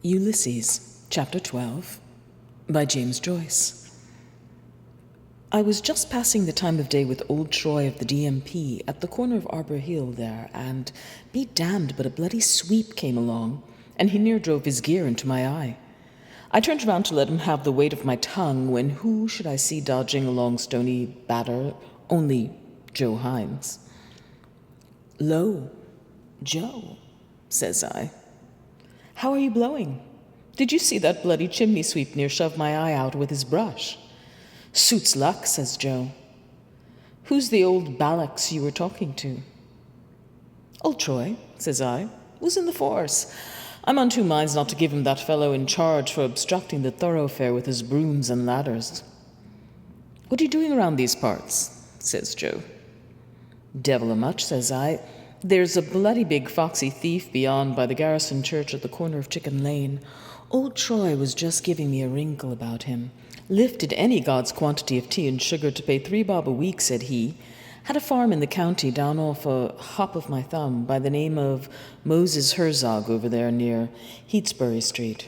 Ulysses Chapter 12 by James Joyce. I was just passing the time of day with old Troy of the DMP at the corner of Arbor Hill there, and be damned but a bloody sweep came along, and he near drove his gear into my eye. I turned around to let him have the weight of my tongue, when who should I see dodging along Stony Batter? Only Joe Hines. "Lo, Joe," says I. "How are you blowing? Did you see that bloody chimney sweep near shove my eye out with his brush?" "Suits luck," says Joe. "Who's the old Ballocks you were talking to?" "Old Troy," says I, "was in the force. I'm on two minds not to give him that fellow in charge for obstructing the thoroughfare with his brooms and ladders." "What are you doing around these parts?" says Joe. "Devil a much," says I. "There's a bloody big foxy thief beyond by the Garrison Church at the corner of Chicken Lane. Old Troy was just giving me a wrinkle about him. Lifted any God's quantity of tea and sugar to pay $3 a week, said he. Had a farm in the county down off a hop of my thumb by the name of Moses Herzog over there near Heatsbury Street."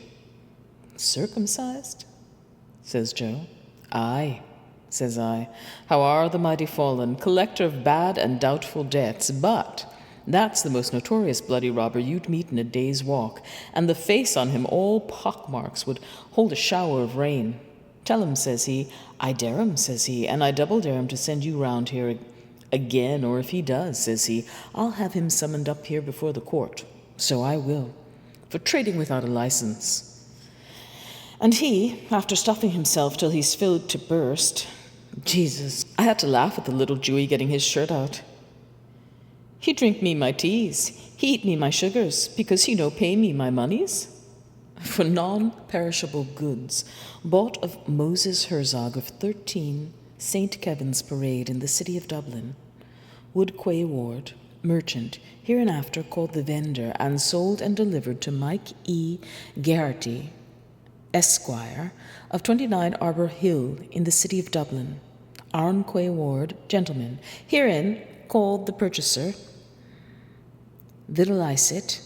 "Circumcised?" says Joe. "Aye," says I. "How are the mighty fallen, collector of bad and doubtful debts, but that's the most notorious bloody robber you'd meet in a day's walk, and the face on him all pockmarks would hold a shower of rain. Tell him," says he, "I dare him," says he, "and I double dare him to send you round here again, or if he does," says he, "I'll have him summoned up here before the court. So I will, for trading without a license." And he, after stuffing himself till he's filled to burst, Jesus, I had to laugh at the little Jewy getting his shirt out. "He drink me my teas, he eat me my sugars, because he no pay me my monies?" For non-perishable goods, bought of Moses Herzog of 13 St. Kevin's Parade in the city of Dublin, Woodquay Ward, merchant, hereinafter called the vendor, and sold and delivered to Mike E. Garrity, Esquire, of 29 Arbor Hill in the city of Dublin, Arnquay Ward, gentleman, herein called the purchaser, Vitalicet,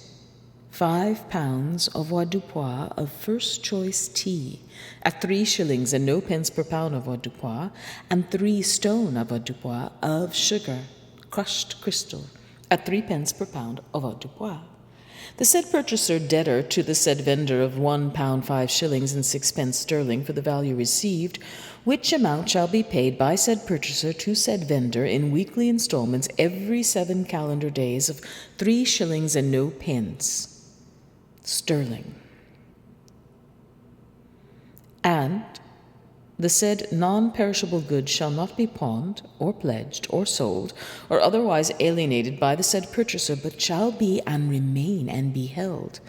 5 pounds of avoirdupois of first choice tea, at 3 shillings and no pence per pound of avoirdupois, and 3 stone avoirdupois of sugar, crushed crystal, at 3 pence per pound of avoirdupois. The said purchaser debtor to the said vendor of 1 pound 5 shillings and 6 pence sterling for the value received, which amount shall be paid by said purchaser to said vendor in weekly installments every 7 calendar days of 3 shillings and no pence sterling. And the said non-perishable goods shall not be pawned, or pledged, or sold, or otherwise alienated by the said purchaser, but shall be and remain and be held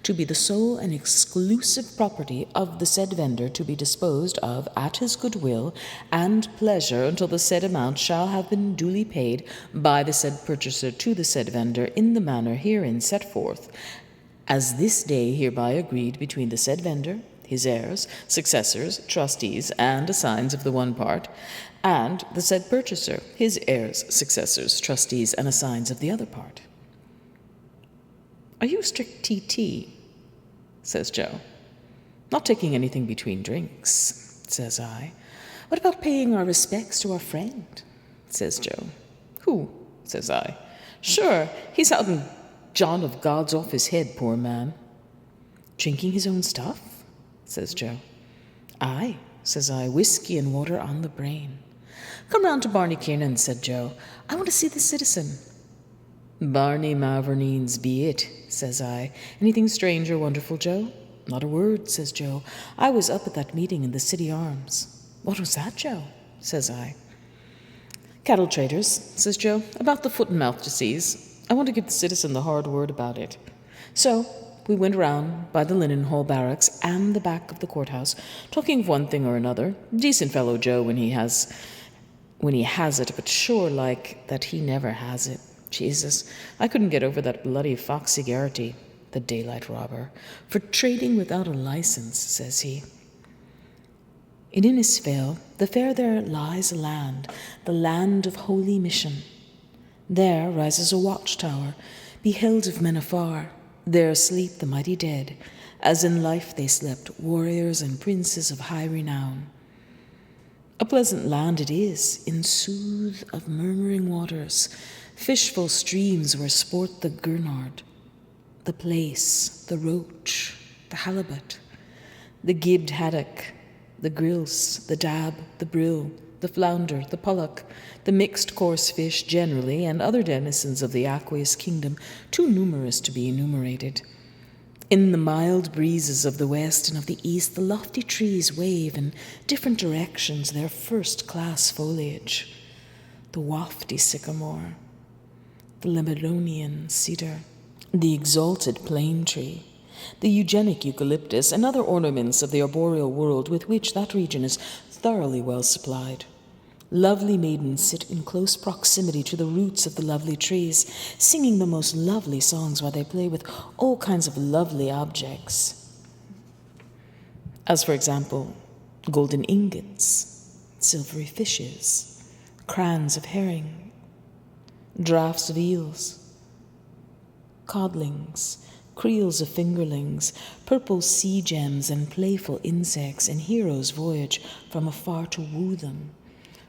to be the sole and exclusive property of the said vendor, to be disposed of at his good will and pleasure until the said amount shall have been duly paid by the said purchaser to the said vendor in the manner herein set forth, as this day hereby agreed between the said vendor, his heirs, successors, trustees, and assigns of the one part, and the said purchaser, his heirs, successors, trustees, and assigns of the other part. "Are you a strict TT?" says Joe. "Not taking anything between drinks," says I. "What about paying our respects to our friend?" says Joe. "Who?" says I. "Sure, he's out in John of God's off his head, poor man." "Drinking his own stuff?" says Joe. "Aye," says I, "whiskey and water on the brain." "Come round to Barney Kiernan," said Joe. "I want to see the citizen." "Barney Maverneens be it," says I. "Anything strange or wonderful, Joe?" "Not a word," says Joe. "I was up at that meeting in the City Arms." "What was that, Joe?" says I. "Cattle traders," says Joe, "about the foot and mouth disease. I want to give the citizen the hard word about it." So we went around by the Linen Hall Barracks and the back of the courthouse, talking of one thing or another. Decent fellow, Joe, when he has it, but sure like that he never has it. Jesus, I couldn't get over that bloody Foxy Garrity, the daylight robber, for trading without a license, says he. "In Innisfail, the fair there lies a land, the land of holy mission. There rises a watchtower, beheld of men afar. There sleep the mighty dead, as in life they slept, warriors and princes of high renown. A pleasant land it is, in soothe of murmuring waters, fishful streams where sport the gurnard, the plaice, the roach, the halibut, the gibbed haddock, the grilse, the dab, the brill, the flounder, the pollock, the mixed coarse fish generally, and other denizens of the aqueous kingdom, too numerous to be enumerated. In the mild breezes of the west and of the east, the lofty trees wave in different directions their first-class foliage. The wafty sycamore, the Lebanonian cedar, the exalted plane tree, the eugenic eucalyptus, and other ornaments of the arboreal world with which that region is thoroughly well supplied. Lovely maidens sit in close proximity to the roots of the lovely trees, singing the most lovely songs while they play with all kinds of lovely objects. As, for example, golden ingots, silvery fishes, crans of herring, draughts of eels, codlings, creels of fingerlings, purple sea gems, and playful insects, and heroes voyage from afar to woo them.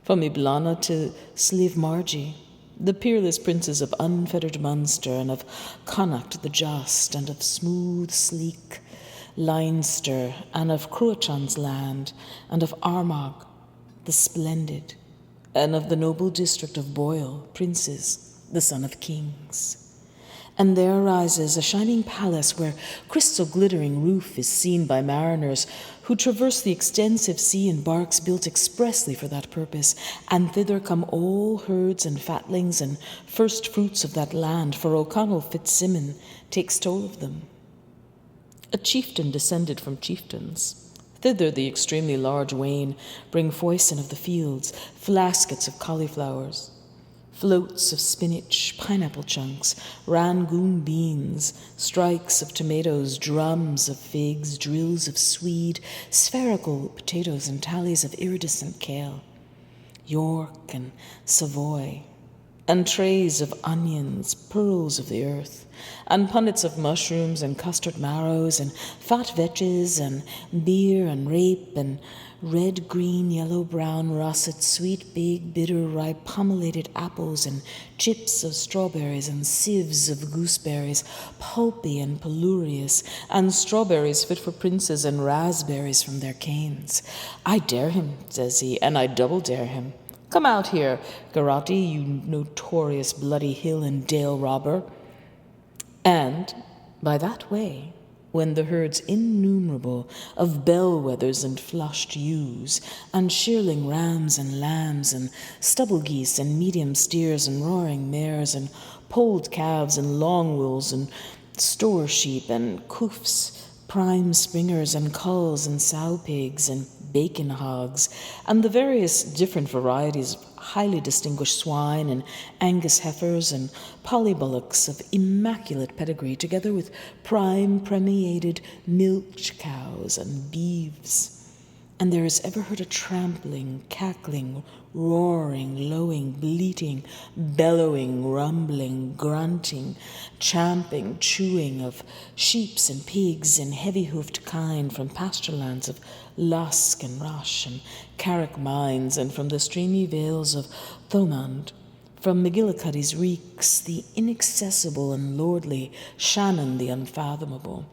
From Iblana to Slivmargi, the peerless princes of unfettered Munster, and of Connacht the just, and of smooth, sleek Leinster, and of Cruachan's land, and of Armagh the splendid, and of the noble district of Boyle, princes, the son of kings. And there rises a shining palace where crystal-glittering roof is seen by mariners who traverse the extensive sea in barks built expressly for that purpose, and thither come all herds and fatlings and first fruits of that land, for O'Connell Fitzsimon takes toll of them. A chieftain descended from chieftains. Thither the extremely large wain bring foison of the fields, flaskets of cauliflowers, floats of spinach, pineapple chunks, rangoon beans, strikes of tomatoes, drums of figs, drills of swede, spherical potatoes, and tallies of iridescent kale, York and Savoy, and trays of onions, pearls of the earth, and punnets of mushrooms, and custard marrows, and fat vetches, and beer, and rape, and red, green, yellow, brown, russet, sweet, big, bitter, ripe, pommelated apples, and chips of strawberries, and sieves of gooseberries, pulpy and pelurious, and strawberries fit for princes, and raspberries from their canes. I dare him, says he, and I double dare him. Come out here, Garroty, you notorious bloody hill and dale robber. And by that way, when the herds innumerable of bellwethers and flushed ewes, and shearling rams and lambs, and stubble geese and medium steers, and roaring mares, and polled calves, and long wools, and store sheep, and coufs, prime springers, and culls, and sow pigs, and bacon hogs, and the various different varieties of highly distinguished swine, and Angus heifers, and polybullocks of immaculate pedigree, together with prime premiated milch cows and beeves. And there is ever heard a trampling, cackling, roaring, lowing, bleating, bellowing, rumbling, grunting, champing, chewing of sheeps and pigs and heavy-hoofed kine from pasture lands of Lusk and Rush and Carrick mines, and from the streamy vales of Thomond, from McGillicuddy's reeks, the inaccessible and lordly, Shannon the unfathomable,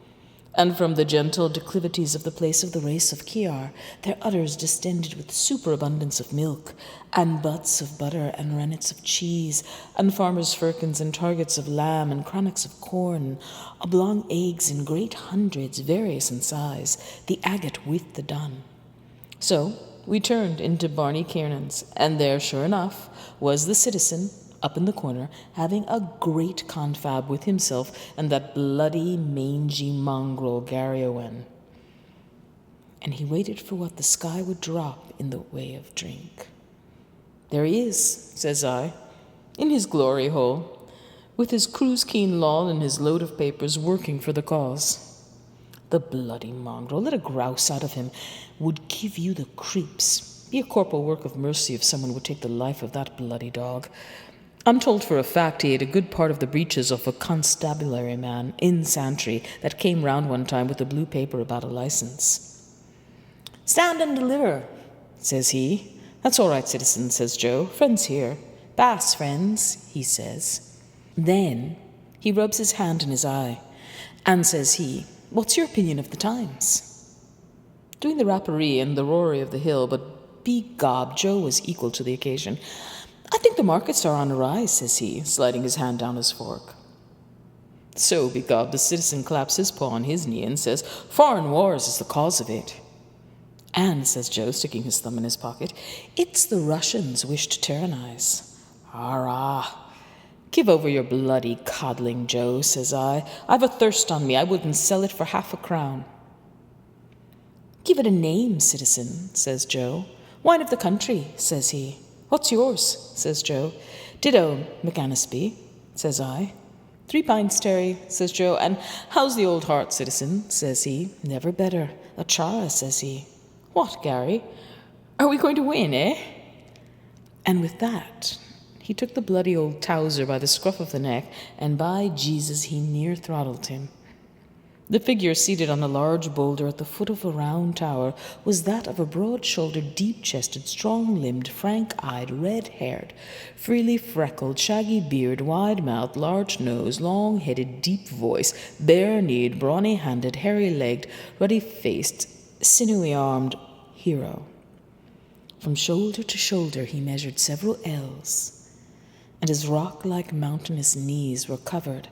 and from the gentle declivities of the place of the race of Ciar, their udders distended with superabundance of milk, and butts of butter, and rennets of cheese, and farmers' firkins, and targets of lamb, and crannocks of corn, oblong eggs in great hundreds, various in size, the agate with the dun. So we turned into Barney Kiernan's, and there, sure enough, was the citizen, up in the corner, having a great confab with himself and that bloody, mangy mongrel Garryowen. And he waited for what the sky would drop in the way of drink. There he is, says I, in his glory hole, with his cruise-keen lawn and his load of papers, working for the cause. The bloody mongrel, let a grouse out of him, would give you the creeps. Be a corporal work of mercy if someone would take the life of that bloody dog. I'm told for a fact he ate a good part of the breeches of a constabulary man in Santry that came round one time with a blue paper about a license. "Stand and deliver," says he. "That's all right, citizen," says Joe. "Friends here. Pass, friends," he says. Then he rubs his hand in his eye, and says he, "What's your opinion of the times?" Doing the rapparee and the roary of the hill, but begob, Joe was equal to the occasion. "I think the markets are on a rise," says he, sliding his hand down his fork. So, begob, the citizen claps his paw on his knee and says, "Foreign wars is the cause of it." "And," says Joe, sticking his thumb in his pocket, "it's the Russians wish to tyrannize." "Arrah! Give over your bloody coddling, Joe," says I. "I've a thirst on me. I wouldn't sell it for half a crown." "Give it a name, citizen," says Joe. "Wine of the country," says he. "What's yours?" says Joe. "Ditto, McAnisby," says I. "3 pints, Terry," says Joe. "And how's the old heart, citizen?" says he. "Never better. A chara," says he. "What, Gary? Are we going to win, eh?" And with that, he took the bloody old Towser by the scruff of the neck, and by Jesus, he near throttled him. The figure seated on a large boulder at the foot of a round tower was that of a broad-shouldered, deep-chested, strong-limbed, frank-eyed, red-haired, freely freckled, shaggy beard, wide mouth, large nose, long-headed, deep voice, bare-kneed, brawny-handed, hairy-legged, ruddy-faced, sinewy-armed hero. From shoulder to shoulder he measured several ells, and his rock-like mountainous knees were covered,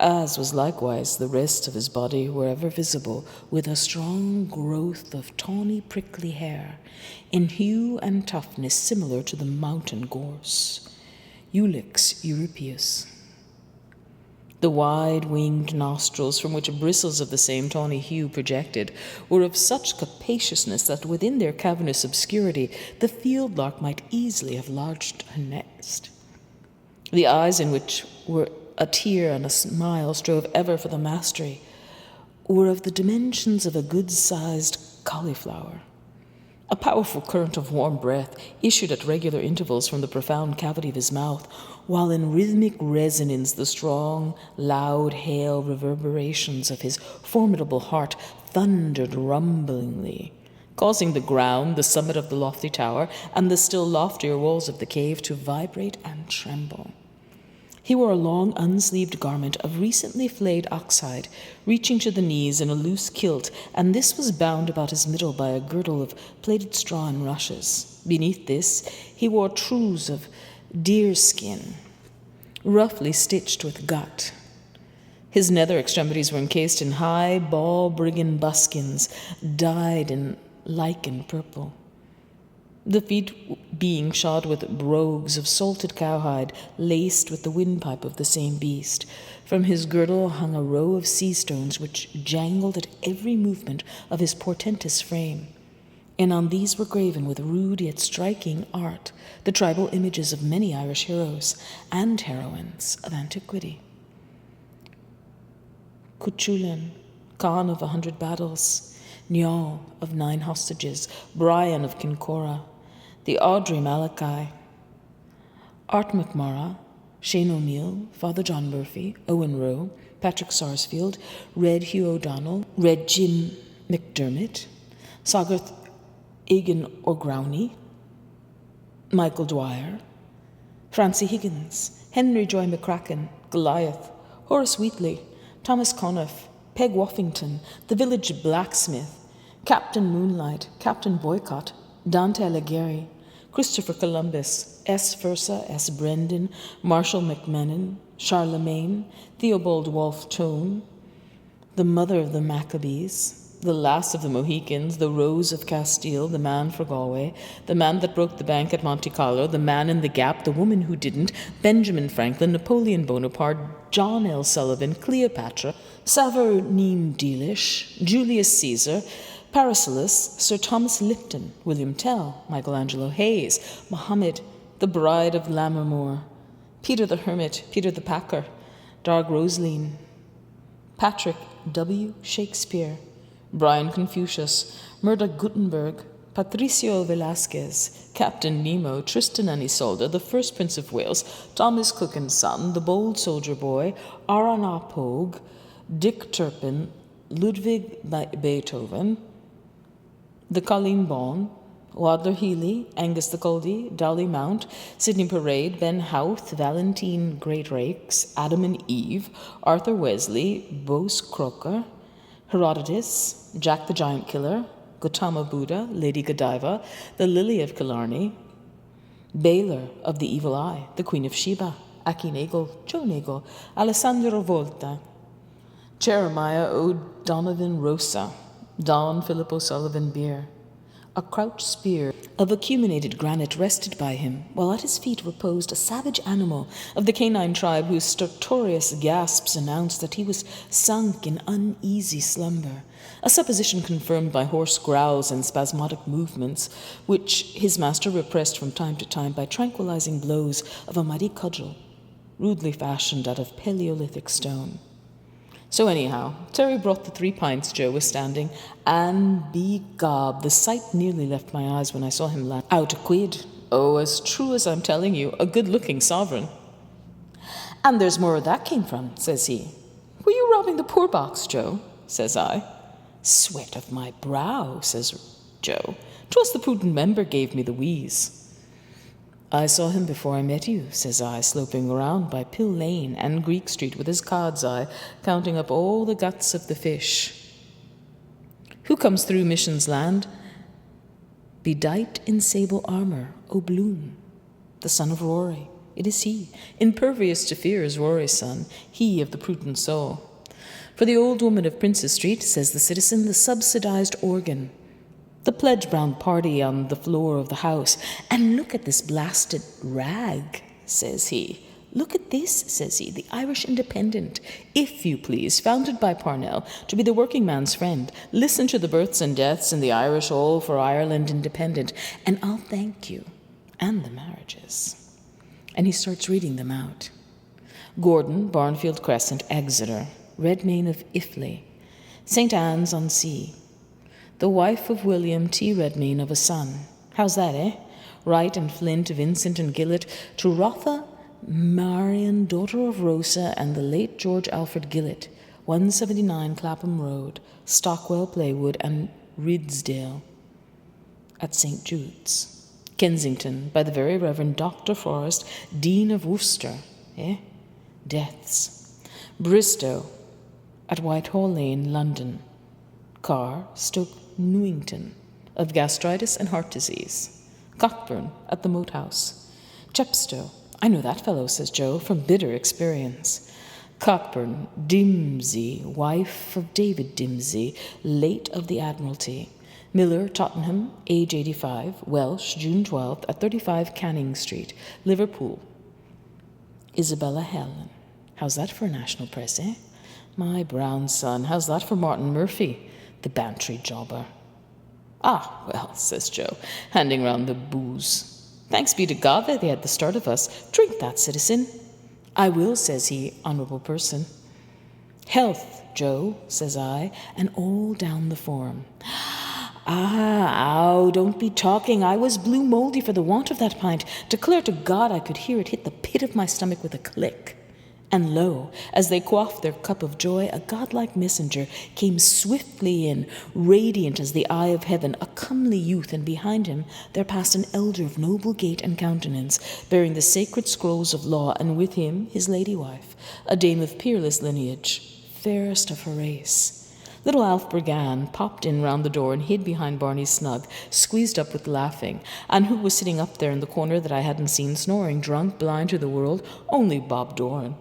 as was likewise the rest of his body, wherever visible, with a strong growth of tawny prickly hair, in hue and toughness similar to the mountain gorse, Ulysses Chapter. The wide-winged nostrils, from which bristles of the same tawny hue projected, were of such capaciousness that within their cavernous obscurity the field-lark might easily have lodged a nest. The eyes, in which were a tear and a smile strove ever for the mastery, were of the dimensions of a good-sized cauliflower. A powerful current of warm breath issued at regular intervals from the profound cavity of his mouth, while in rhythmic resonance the strong, loud, hail reverberations of his formidable heart thundered rumblingly, causing the ground, the summit of the lofty tower, and the still loftier walls of the cave to vibrate and tremble. He wore a long, unsleeved garment of recently flayed oxhide, reaching to the knees in a loose kilt, and this was bound about his middle by a girdle of plaited straw and rushes. Beneath this, he wore trews of deerskin, roughly stitched with gut. His nether extremities were encased in high ball-brigand buskins, dyed in lichen purple, the feet being shod with brogues of salted cowhide laced with the windpipe of the same beast. From his girdle hung a row of sea stones which jangled at every movement of his portentous frame, and on these were graven with rude yet striking art the tribal images of many Irish heroes and heroines of antiquity. Cuchulainn, Conn of 100 battles, Niall of 9 hostages, Brian of Kincora, the Audrey Malachi, Art McMorrough, Shane O'Neill, Father John Murphy, Owen Rowe, Patrick Sarsfield, Red Hugh O'Donnell, Red Jim McDermott, Soggarth Egan O'Growney, Michael Dwyer, Francie Higgins, Henry Joy McCracken, Goliath, Horace Wheatley, Thomas Conniff, Peg Woffington, the village blacksmith, Captain Moonlight, Captain Boycott, Dante Alighieri, Christopher Columbus, S. Fursa, S. Brendan, Marshall McMenon, Charlemagne, Theobald Wolfe Tone, the mother of the Maccabees, the last of the Mohicans, the Rose of Castile, the man for Galway, the man that broke the bank at Monte Carlo, the man in the Gap, the woman who didn't, Benjamin Franklin, Napoleon Bonaparte, John L. Sullivan, Cleopatra, Savareen Deelish, Julius Caesar, Paracelsus, Sir Thomas Lipton, William Tell, Michelangelo Hayes, Muhammad, the Bride of Lammermoor, Peter the Hermit, Peter the Packer, Darg Rosaleen, Patrick W. Shakespeare, Brian Confucius, Murdoch Gutenberg, Patricio Velasquez, Captain Nemo, Tristan and Isolde, the first Prince of Wales, Thomas Cook and Son, the Bold Soldier Boy, Aranapog, Dick Turpin, Ludwig Beethoven, the Colleen Bawn, Wadler Healy, Angus the Culdee, Dolly Mount, Sidney Parade, Ben Houth, Valentine Greatrakes, Adam and Eve, Arthur Wesley, Bose Croker, Herodotus, Jack the Giant Killer, Gautama Buddha, Lady Godiva, the Lily of Killarney, Baylor of the Evil Eye, the Queen of Sheba, Aki Nagel, Joe Nagel, Alessandro Volta, Jeremiah O'Donovan Rosa, Don Philip O'Sullivan Beer. A crouched spear of acuminated granite rested by him, while at his feet reposed a savage animal of the canine tribe whose stertorous gasps announced that he was sunk in uneasy slumber, a supposition confirmed by hoarse growls and spasmodic movements, which his master repressed from time to time by tranquilizing blows of a mighty cudgel, rudely fashioned out of Paleolithic stone. So anyhow, Terry brought the 3 pints Joe was standing, and begob, the sight nearly left my eyes when I saw him laugh out a quid. Oh, as true as I'm telling you, a good-looking sovereign. And there's more where that came from, says he. Were you robbing the poor box, Joe? Says I. Sweat of my brow, says Joe. 'Twas the prudent member gave me the wheeze. I saw him before I met you, says I, sloping around by Pill Lane and Greek Street with his cod's eye, counting up all the guts of the fish. Who comes through Mission's land? Bedight in sable armour, O'Bloom, the son of Rory. It is he, impervious to fear is Rory's son, he of the prudent soul. For the old woman of Princes Street, says the citizen, the subsidized organ. The pledge-brown party on the floor of the house. And look at this blasted rag, says he. Look at this, says he, the Irish Independent, if you please, founded by Parnell, to be the working man's friend. Listen to the births and deaths in the Irish All for Ireland Independent, and I'll thank you, and the marriages. And he starts reading them out. Gordon, Barnfield Crescent, Exeter, Redmayne of Iffley, St. Anne's on Sea, the wife of William T. Redmayne of a son. How's that, eh? Wright and Flint, Vincent and Gillett, to Rotha, Marion, daughter of Rosa, and the late George Alfred Gillett, 179 Clapham Road, Stockwell, Playwood, and Ridsdale, at St. Jude's. Kensington, by the very Reverend Dr. Forrest, Dean of Worcester, Deaths. Bristow, at Whitehall Lane, London. Carr, Stoke Newington, of gastritis and heart disease. Cockburn, at the Moat House. Chepstow, I know that fellow, says Joe, from bitter experience. Cockburn, Dimsey, wife of David Dimsey, late of the Admiralty. Miller, Tottenham, age 85, Welsh, June 12th, at 35 Canning Street, Liverpool. Isabella Helen. How's that for national press, eh? My brown son, how's that for Martin Murphy, the Bantry jobber? Ah, well, says Joe, handing round the booze. Thanks be to God that they had the start of us. Drink that, citizen. I will, says he, honourable person. Health, Joe, says I, and all down the form. Don't be talking. I was blue mouldy for the want of that pint. Declare to God I could hear it hit the pit of my stomach with a click. And lo, as they quaffed their cup of joy, a godlike messenger came swiftly in, radiant as the eye of heaven, a comely youth, and behind him there passed an elder of noble gait and countenance, bearing the sacred scrolls of law, and with him his lady wife, a dame of peerless lineage, fairest of her race. Little Alf Bergan popped in round the door and hid behind Barney's snug, squeezed up with laughing. And who was sitting up there in the corner that I hadn't seen, snoring, drunk, blind to the world? Only Bob Doran.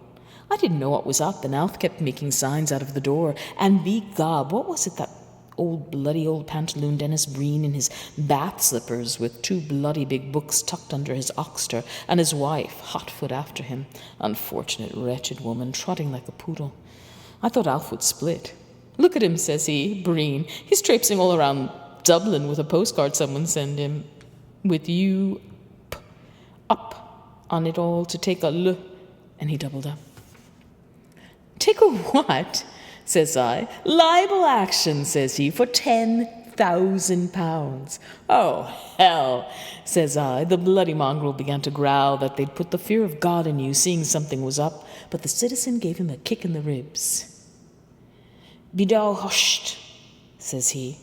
I didn't know what was up, and Alf kept making signs out of the door. And begob, what was it, that bloody old pantaloon Dennis Breen in his bath slippers with 2 bloody big books tucked under his oxter, and his wife, hot foot after him, unfortunate wretched woman, trotting like a poodle. I thought Alf would split. Look at him, says he, Breen. He's traipsing all around Dublin with a postcard someone sent him, with you up on it all to take a look. And he doubled up. Take a what? Says I. Libel action, says he, for 10 £10,000. Oh, hell, says I. The bloody mongrel began to growl that they'd put the fear of God in you, seeing something was up, but the citizen gave him a kick in the ribs. "Be thou hushed," says he.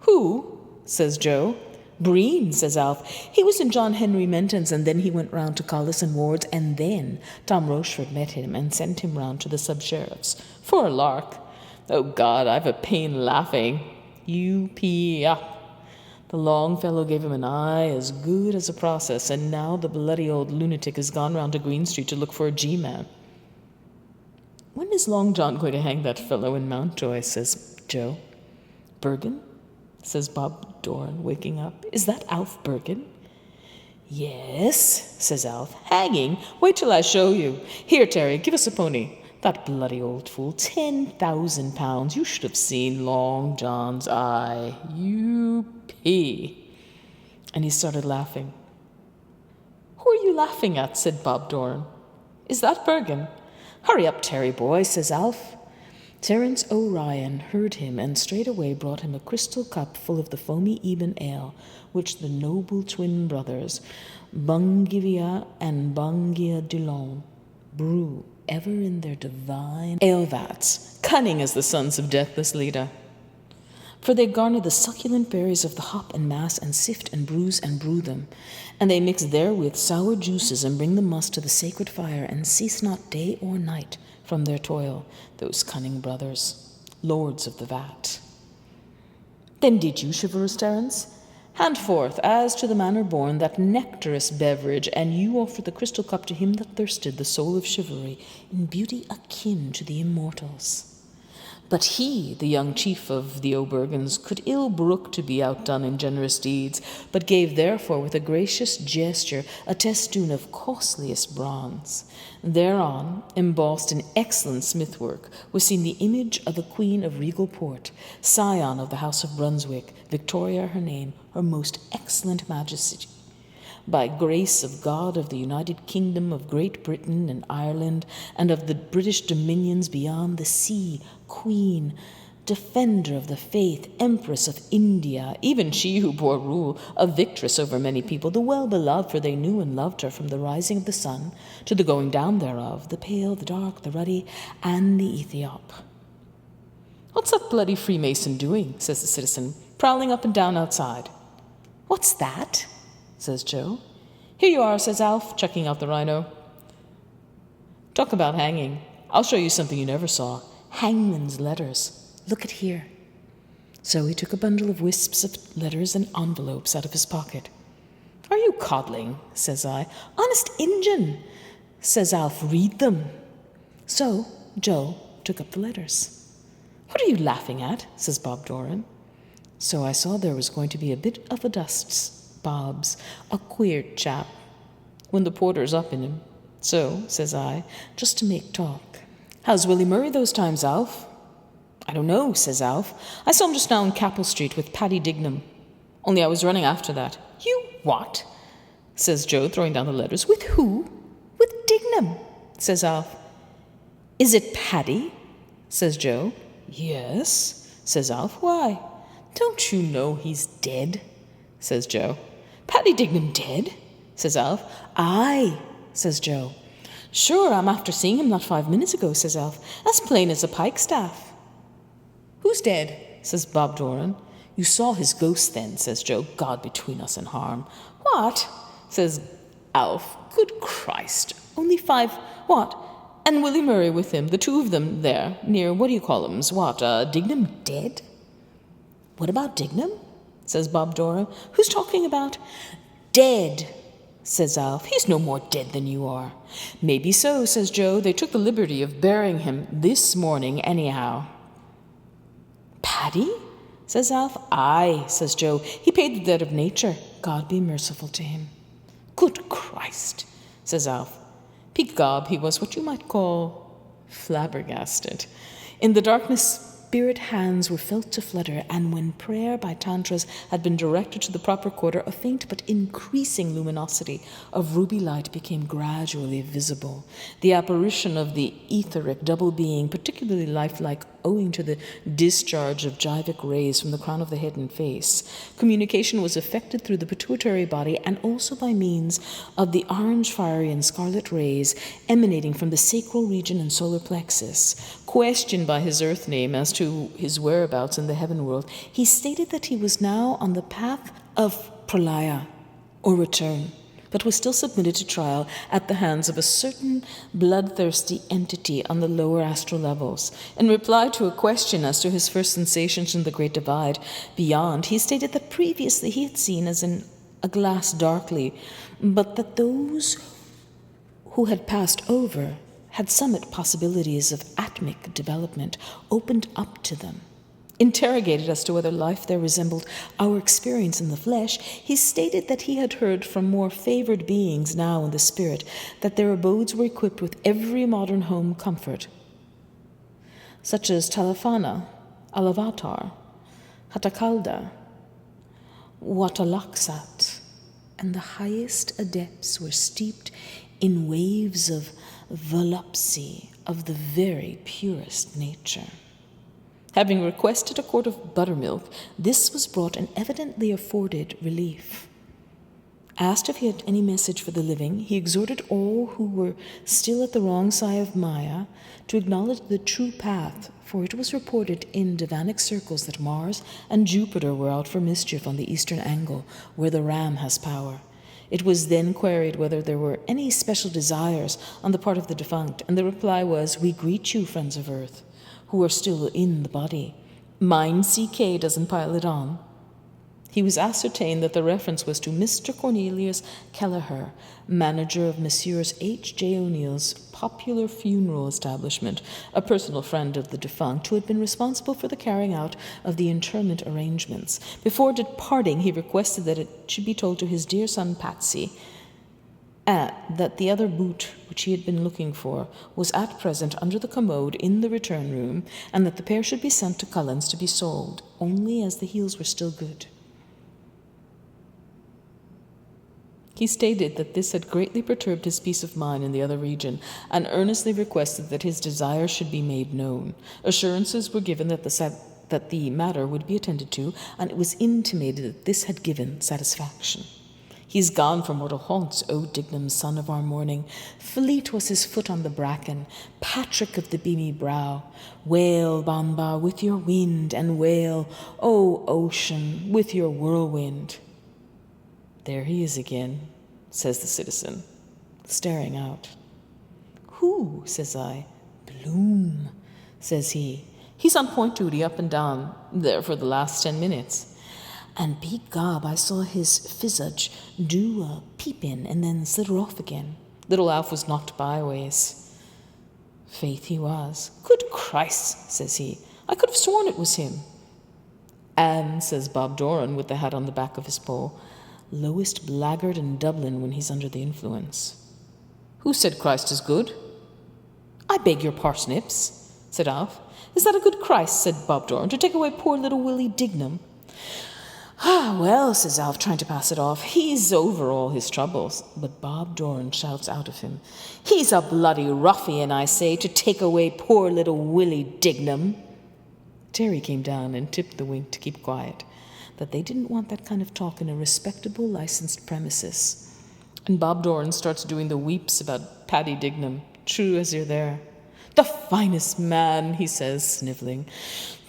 "Who?" says Joe. "Breen," says Alf. "He was in John Henry Menton's, and then he went round to Collis and Ward's, and then Tom Rochford met him and sent him round to the sub-sheriff's for a lark. Oh, God, I've a pain laughing. up. The long fellow gave him an eye as good as a process, and now the bloody old lunatic has gone round to Green Street to look for a G-man." "When is Long John going to hang that fellow in Mountjoy?" says Joe. "Bergen?" says Bob Doran, waking up. "Is that Alf Bergen?" "Yes," says Alf. "Hanging? Wait till I show you. Here, Terry, give us a pony. That bloody old fool. £10,000. You should have seen Long John's eye. And he started laughing. "Who are you laughing at?" said Bob Doran. "Is that Bergen?" "Hurry up, Terry boy," says Alf. Terence O'Ryan heard him and straightway brought him a crystal cup full of the foamy eben ale, which the noble twin brothers, Bungivia and Bungia Dulon, brew ever in their divine ale vats, cunning as the sons of deathless Leda. For they garner the succulent berries of the hop and mass, and sift and bruise and brew them, and they mix therewith sour juices, and bring the must to the sacred fire, and cease not day or night from their toil, those cunning brothers, lords of the vat. "Then did you, chivalrous Terence? Hand forth, as to the manner born, that nectarous beverage, and you offer the crystal cup to him that thirsted, the soul of chivalry, in beauty akin to the immortals." But he, the young chief of the O'Bergens, could ill brook to be outdone in generous deeds, but gave therefore with a gracious gesture a testoon of costliest bronze. Thereon, embossed in excellent smithwork, was seen the image of a queen of regal port, scion of the house of Brunswick, Victoria her name, her most excellent majesty. By grace of God of the United Kingdom of Great Britain and Ireland, and of the British dominions beyond the sea, Queen, Defender of the Faith, Empress of India, even she who bore rule, a victress over many people, the well-beloved, for they knew and loved her from the rising of the sun to the going down thereof, the pale, the dark, the ruddy, and the Ethiop. "What's that bloody Freemason doing?" says the citizen, "prowling up and down outside." "What's that?" says Joe. "Here you are," says Alf, checking out the rhino. "Talk about hanging. I'll show you something you never saw. Hangman's letters. Look at here." So he took a bundle of wisps of letters and envelopes out of his pocket. "Are you coddling?" says I. "Honest Injun," says Alf. "Read them." So Joe took up the letters. "What are you laughing at?" says Bob Doran. So I saw there was going to be a bit of a dust. Bob's a queer chap, when the porter's up in him. So, says I, just to make talk, "How's Willie Murray those times, Alf?" "I don't know," says Alf. "I saw him just now in Capel Street with Paddy Dignam. Only I was running after that." "You what?" says Joe, throwing down the letters. "With who?" "With Dignam," says Alf. "Is it Paddy?" says Joe. "Yes," says Alf. "Why?" "Don't you know he's dead?" says Joe. "Paddy Dignam dead?" says Alf. "Aye," says Joe. "Sure, I'm after seeing him not 5 minutes ago," says Alf. "As plain as a pikestaff." "Who's dead?" says Bob Doran. "You saw his ghost then," says Joe. "God between us and harm." "What?" says Alf. "Good Christ. Only 5... What? And Willie Murray with him, the two of them there, near what-do-you-call-ems, Dignam dead?" "What about Dignam?" says Bob Doran. "Who's talking about?" "Dead," says Alf. "He's no more dead than you are." "Maybe so," says Joe. "They took the liberty of burying him this morning anyhow." "Paddy?" says Alf. "Aye," says Joe. "He paid the debt of nature. God be merciful to him." "Good Christ," says Alf. Pegob, he was what you might call flabbergasted. In the darkness spirit hands were felt to flutter, and when prayer by tantras had been directed to the proper quarter, a faint but increasing luminosity of ruby light became gradually visible. The apparition of the etheric double being, particularly lifelike owing to the discharge of jivic rays from the crown of the head and face. Communication was effected through the pituitary body and also by means of the orange, fiery, and scarlet rays emanating from the sacral region and solar plexus. Questioned by his earth name as to his whereabouts in the heaven world, he stated that he was now on the path of pralaya, or return, but was still submitted to trial at the hands of a certain bloodthirsty entity on the lower astral levels. In reply to a question as to his first sensations in the Great Divide beyond, he stated that previously he had seen as in a glass darkly, but that those who had passed over had summit possibilities of atmic development opened up to them. Interrogated as to whether life there resembled our experience in the flesh, he stated that he had heard from more favored beings now in the spirit that their abodes were equipped with every modern home comfort, such as Talafana, Alavatar, Hatakalda, Watalaksat, and the highest adepts were steeped in waves of volupcy of the very purest nature. Having requested a quart of buttermilk, this was brought and evidently afforded relief. Asked if he had any message for the living, he exhorted all who were still at the wrong side of Maya to acknowledge the true path, for it was reported in Divanic circles that Mars and Jupiter were out for mischief on the eastern angle, where the ram has power. It was then queried whether there were any special desires on the part of the defunct, and the reply was, "We greet you, friends of Earth, who are still in the body. Mind CK doesn't pile it on." He was ascertained that the reference was to Mr. Cornelius Kelleher, manager of Messrs. H.J. O'Neill's popular funeral establishment, a personal friend of the defunct who had been responsible for the carrying out of the interment arrangements. Before departing, he requested that it should be told to his dear son Patsy that the other boot which he had been looking for was at present under the commode in the return room, and that the pair should be sent to Cullen's to be sold, only as the heels were still good. He stated that this had greatly perturbed his peace of mind in the other region, and earnestly requested that his desires should be made known. Assurances were given that the matter would be attended to, and it was intimated that this had given satisfaction. "He's gone from mortal haunts, O Dignam, son of our morning. Fleet was his foot on the bracken, Patrick of the beamy brow. Wail, Bamba, with your wind, and wail, O ocean, with your whirlwind." "There he is again," says the citizen, staring out. "Who?" says I. "Bloom," says he. "He's on point duty up and down there for the last 10 minutes. And begob, I saw his visage do a peep in and then slither off again. Little Alf was knocked byways." "Faith he was." "Good Christ," says he, "I could have sworn it was him." "And," says Bob Doran with the hat on the back of his pole, "lowest blackguard in Dublin when he's under the influence." "Who said Christ is good?" "I beg your parsnips," said Alf. "Is that a good Christ," said Bob Doran, "to take away poor little Willie Dignam?" "Ah, well," says Alf, trying to pass it off, "he's over all his troubles." But Bob Doran shouts out of him, "He's a bloody ruffian, I say, to take away poor little Willie Dignam." Terry came down and tipped the wink to keep quiet, that they didn't want that kind of talk in a respectable, licensed premises. And Bob Doran starts doing the weeps about Paddy Dignam, true as you're there. "The finest man," he says, snivelling.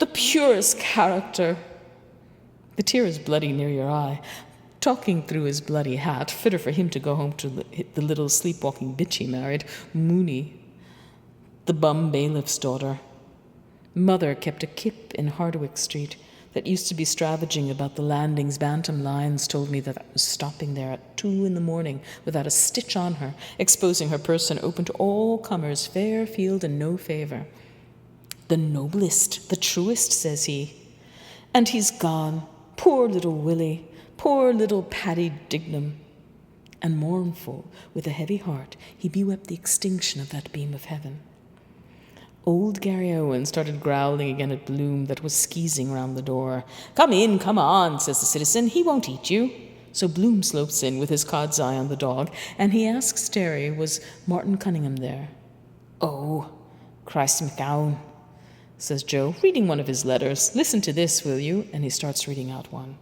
"The purest character." The tear is bloody near your eye, talking through his bloody hat, fitter for him to go home to the little sleepwalking bitch he married, Mooney, the bum bailiff's daughter. Mother kept a kip in Hardwick Street that used to be stravaging about the landing's bantam lines, told me that I was stopping there at 2 a.m. without a stitch on her, exposing her person open to all comers, fair field and no favour. "The noblest, the truest," says he. And he's gone. Poor little Willie, poor little Paddy Dignam. And mournful, with a heavy heart, he bewept the extinction of that beam of heaven. Old Gary Owen started growling again at Bloom that was skeezing round the door. "Come in, come on," says the citizen. "He won't eat you." So Bloom slopes in with his cod's eye on the dog, and he asks Terry, was Martin Cunningham there? "Oh, Christ McGowan," says Joe, reading one of his letters. "Listen to this, will you?" And he starts reading out one.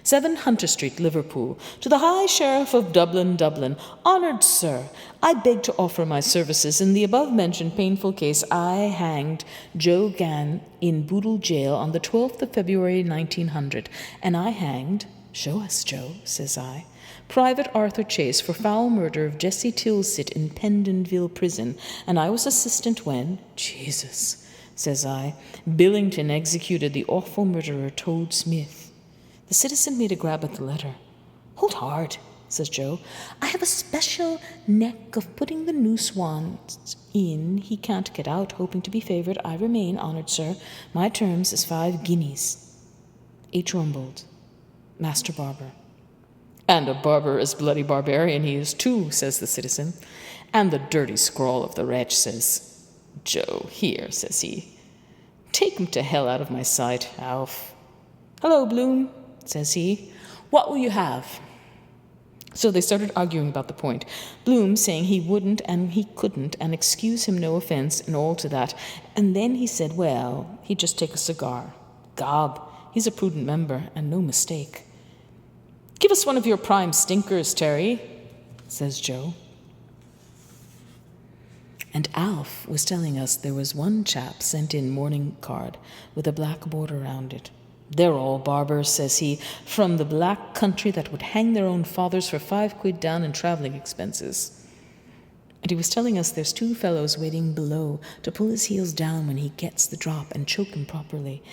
7 Hunter Street, Liverpool. To the High Sheriff of Dublin, Dublin. Honoured Sir, I beg to offer my services in the above-mentioned painful case. I hanged Joe Gann in Boodle Jail on the 12th of February, 1900. And I hanged, show us, Joe, says I, Private Arthur Chase for foul murder of Jesse Tilsit in Pendenville Prison. And I was assistant when, Jesus, says I, Billington executed the awful murderer Toad Smith. The citizen made a grab at the letter. "Hold hard," says Joe. "I have a special neck of putting the noose wands in. He can't get out, hoping to be favoured. I remain, honoured sir. My terms is 5 guineas. H. Rumbold, Master Barber." "And a barbarous bloody barbarian he is too," says the citizen. "And the dirty scrawl of the wretch," says Joe. "Here," says he. "Take him to hell out of my sight, Alf." "Hello, Bloom," says he. "What will you have?" So they started arguing about the point, Bloom saying he wouldn't and he couldn't, and excuse him no offence and all to that. And then he said, well, he'd just take a cigar. Gob, he's a prudent member, and no mistake. "Give us one of your prime stinkers, Terry," says Joe. And Alf was telling us there was one chap sent in mourning card with a black border round it. "They're all barbers," says he, "from the black country that would hang their own fathers for 5 quid down in travelling expenses." And he was telling us there's 2 fellows waiting below to pull his heels down when he gets the drop and choke him properly.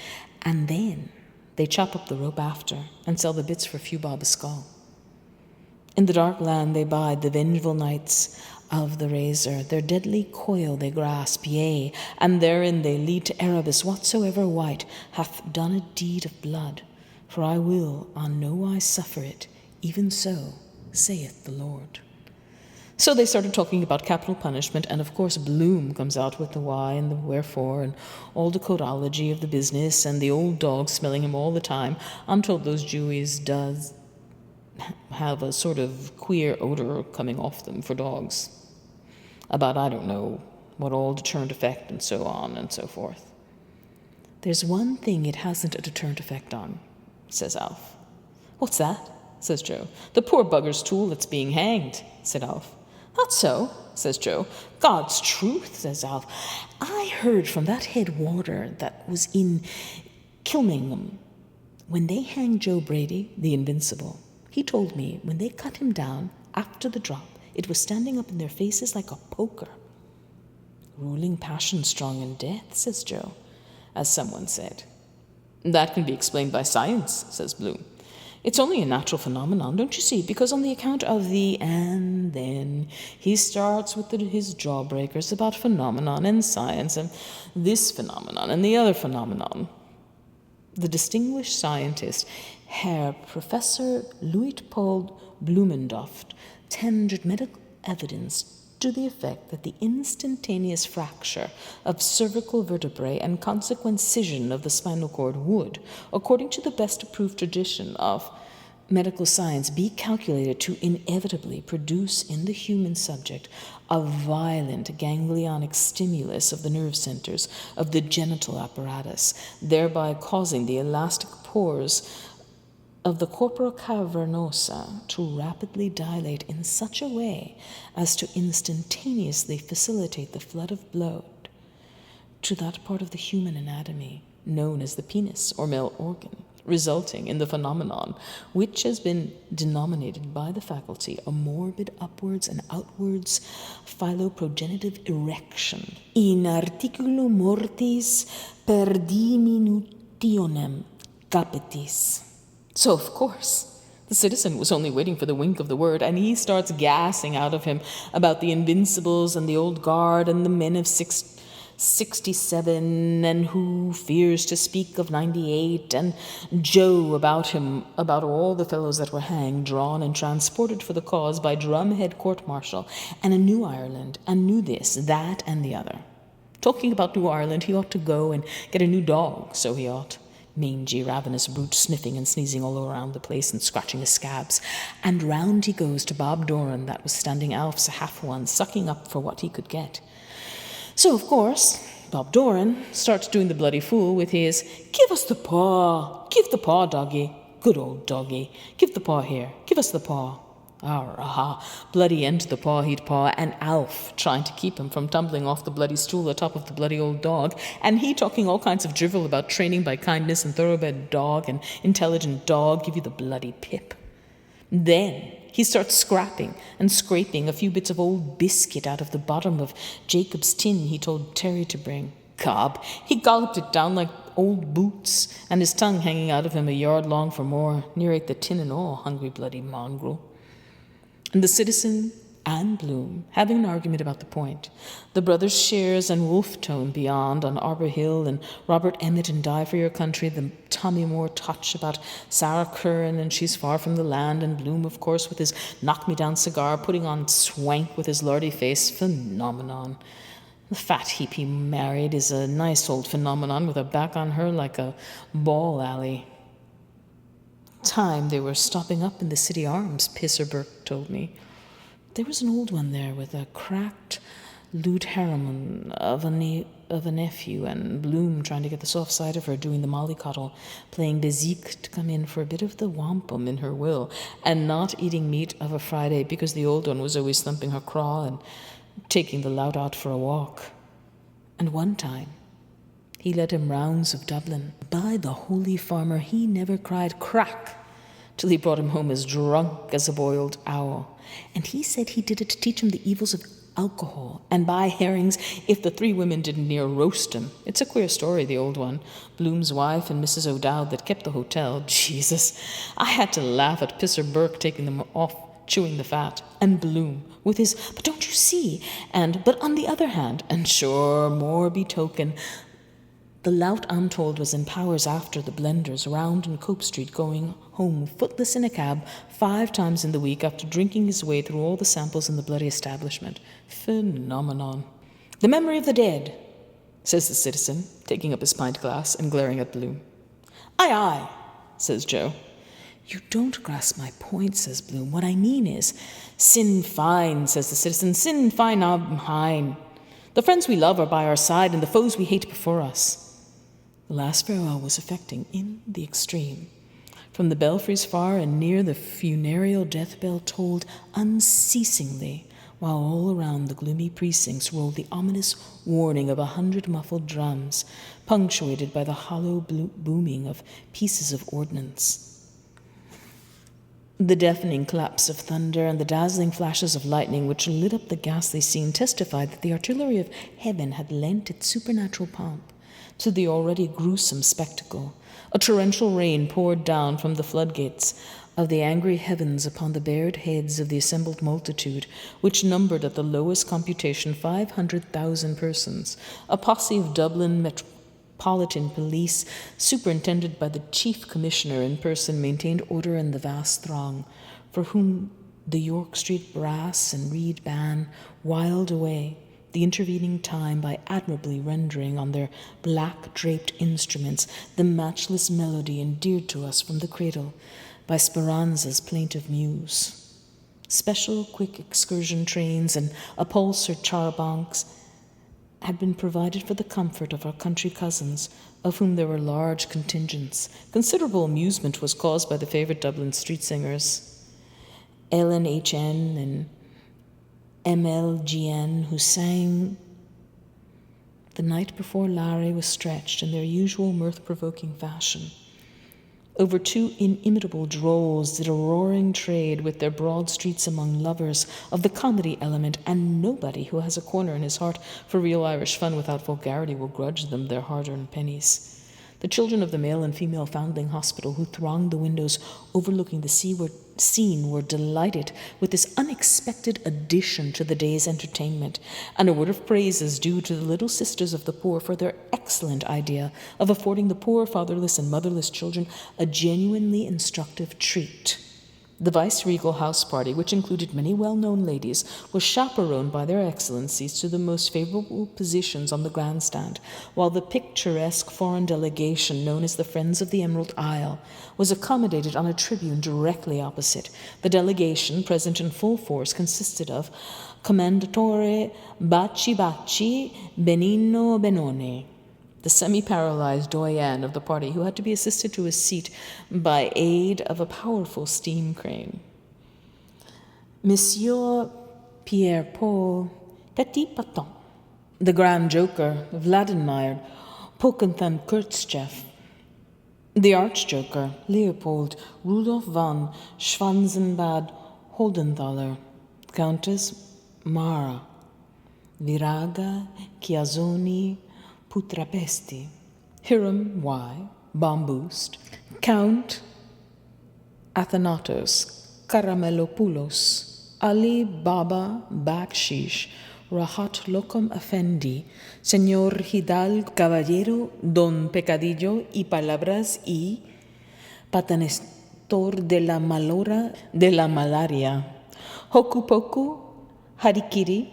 And then they chop up the rope after and sell the bits for a few bob a skull. In the dark land they bide, the vengeful knights of the razor. Their deadly coil they grasp, yea, and therein they lead to Erebus whatsoever wight hath done a deed of blood. For I will on no wise suffer it, even so saith the Lord. So they started talking about capital punishment, and of course Bloom comes out with the why and the wherefore and all the codology of the business, and the old dog smelling him all the time. I'm told those Jewies does have a sort of queer odor coming off them for dogs. About, I don't know, what all deterrent effect and so on and so forth. "There's one thing it hasn't a deterrent effect on," says Alf. "What's that?" says Joe. "The poor bugger's tool that's being hanged," said Alf. "That's so," says Joe. "God's truth," says Alf. "I heard from that head warder that was in Kilmingham when they hanged Joe Brady, the Invincible. He told me when they cut him down after the drop, it was standing up in their faces like a poker." "Ruling passion strong in death," says Joe, as someone said. "That can be explained by science," says Bloom. "It's only a natural phenomenon, don't you see? Because on the account of the..." And then he starts with his jawbreakers about phenomenon and science and this phenomenon and the other phenomenon. The distinguished scientist, Herr Professor Luitpold Blumendoft, tendered medical evidence to the effect that the instantaneous fracture of cervical vertebrae and consequent scission of the spinal cord would, according to the best approved tradition of medical science, be calculated to inevitably produce in the human subject a violent ganglionic stimulus of the nerve centers of the genital apparatus, thereby causing the elastic pores of the corpora cavernosa to rapidly dilate in such a way as to instantaneously facilitate the flood of blood to that part of the human anatomy known as the penis or male organ, resulting in the phenomenon which has been denominated by the faculty a morbid upwards and outwards philoprogenitive erection in articulo mortis per diminutionem capitis. So, of course, the citizen was only waiting for the wink of the word, and he starts gassing out of him about the Invincibles and the Old Guard and the men of 67, and who fears to speak of 98, and Joe about all the fellows that were hanged, drawn, and transported for the cause by drumhead court-martial, and a New Ireland, and knew this, that, and the other. Talking about New Ireland, he ought to go and get a new dog, so he ought. Mangy, ravenous brute, sniffing and sneezing all around the place and scratching his scabs. And round he goes to Bob Doran, that was standing Alf's half one, sucking up for what he could get. So, of course, Bob Doran starts doing the bloody fool with his, "Give us the paw, give the paw, doggy. Good old doggy, give the paw here, give us the paw." Bloody end to the paw he'd paw, and Alf trying to keep him from tumbling off the bloody stool atop of the bloody old dog, and he talking all kinds of drivel about training by kindness and thoroughbred dog and intelligent dog, give you the bloody pip. Then he starts scrapping and scraping a few bits of old biscuit out of the bottom of Jacob's tin he told Terry to bring. Cobb, he galloped it down like old boots, and his tongue hanging out of him a yard long for more, near ate the tin and all, hungry bloody mongrel. And the citizen and Bloom having an argument about the point. The brothers Shears and Wolfe Tone beyond on Arbor Hill, and Robert Emmett and Die for Your Country, the Tommy Moore touch about Sarah Curran and She's Far from the Land, and Bloom, of course, with his knock-me-down cigar, putting on swank with his lardy face. Phenomenon. The fat heap he married is a nice old phenomenon with a back on her like a ball alley. Time they were stopping up in the City Arms, Pisser Burke told me. There was an old one there with a cracked lewd harriman of a nephew, and Bloom trying to get the soft side of her doing the mollycoddle, playing Bezique to come in for a bit of the wampum in her will, and not eating meat of a Friday because the old one was always thumping her craw and taking the lout out for a walk. And one time he led him rounds of Dublin. By the holy farmer, he never cried crack till he brought him home as drunk as a boiled owl. And he said he did it to teach him the evils of alcohol, and buy herrings if the three women didn't near roast him. It's a queer story, the old one. Bloom's wife and Mrs. O'Dowd that kept the hotel. Jesus, I had to laugh at Pisser Burke taking them off, chewing the fat, and Bloom with his, "But don't you see?" and "But on the other hand," and sure, more betoken. The lout, I'm told, was in Powers after the blenders round in Cope Street, going home footless in a cab 5 times in the week after drinking his way through all the samples in the bloody establishment. Phenomenon. "The memory of the dead," says the citizen, taking up his pint glass and glaring at Bloom. "Aye, aye," says Joe. "You don't grasp my point," says Bloom. "What I mean is—" "Sin fine," says the citizen. "Sin fine am hein. The friends we love are by our side, and the foes we hate before us." The last farewell was affecting in the extreme. From the belfries far and near, the funereal death bell tolled unceasingly, while all around the gloomy precincts rolled the ominous warning of 100 muffled drums, punctuated by the hollow booming of pieces of ordnance. The deafening claps of thunder and the dazzling flashes of lightning which lit up the ghastly scene testified that the artillery of heaven had lent its supernatural pomp to the already gruesome spectacle. A torrential rain poured down from the floodgates of the angry heavens upon the bared heads of the assembled multitude, which numbered at the lowest computation 500,000 persons. A posse of Dublin Metropolitan Police, superintended by the Chief Commissioner in person, maintained order in the vast throng, for whom the York Street Brass and Reed Band whiled away the intervening time by admirably rendering on their black-draped instruments the matchless melody endeared to us from the cradle by Speranza's plaintive muse. Special quick excursion trains and upholstered charabancs had been provided for the comfort of our country cousins, of whom there were large contingents. Considerable amusement was caused by the favourite Dublin street singers, LNHN and MLGN, who sang "The Night Before Larry Was Stretched" in their usual mirth-provoking fashion. Over 2 inimitable drolls did a roaring trade with their broad streets among lovers of the comedy element, and nobody who has a corner in his heart for real Irish fun without vulgarity will grudge them their hard-earned pennies. The children of the male and female foundling hospital who thronged the windows overlooking the scene were delighted with this unexpected addition to the day's entertainment, and a word of praise is due to the Little Sisters of the Poor for their excellent idea of affording the poor, fatherless, and motherless children a genuinely instructive treat. The vice-regal house party, which included many well-known ladies, was chaperoned by their excellencies to the most favorable positions on the grandstand, while the picturesque foreign delegation known as the Friends of the Emerald Isle was accommodated on a tribune directly opposite. The delegation, present in full force, consisted of Commendatore Bacci Bacci Benino Benone, the semi-paralyzed doyen of the party, who had to be assisted to his seat by aid of a powerful steam crane. Monsieur Pierre-Paul Petit-Paton, the grand joker, Vladimir Pokenthan Kurtschev, the arch-joker, Leopold Rudolf von Schwanzenbad Holdenthaler, Countess Mara, Viraga Chiazzoni Putrapesti, Hiram Y. Bomboost, Count Athanatos Karamelopoulos, Ali Baba Bakshish, Rahat Lokum Effendi, Señor Hidalgo Caballero, Don Pecadillo y Palabras y Patanestor de la Malora de la Malaria, Hokupoku Harikiri,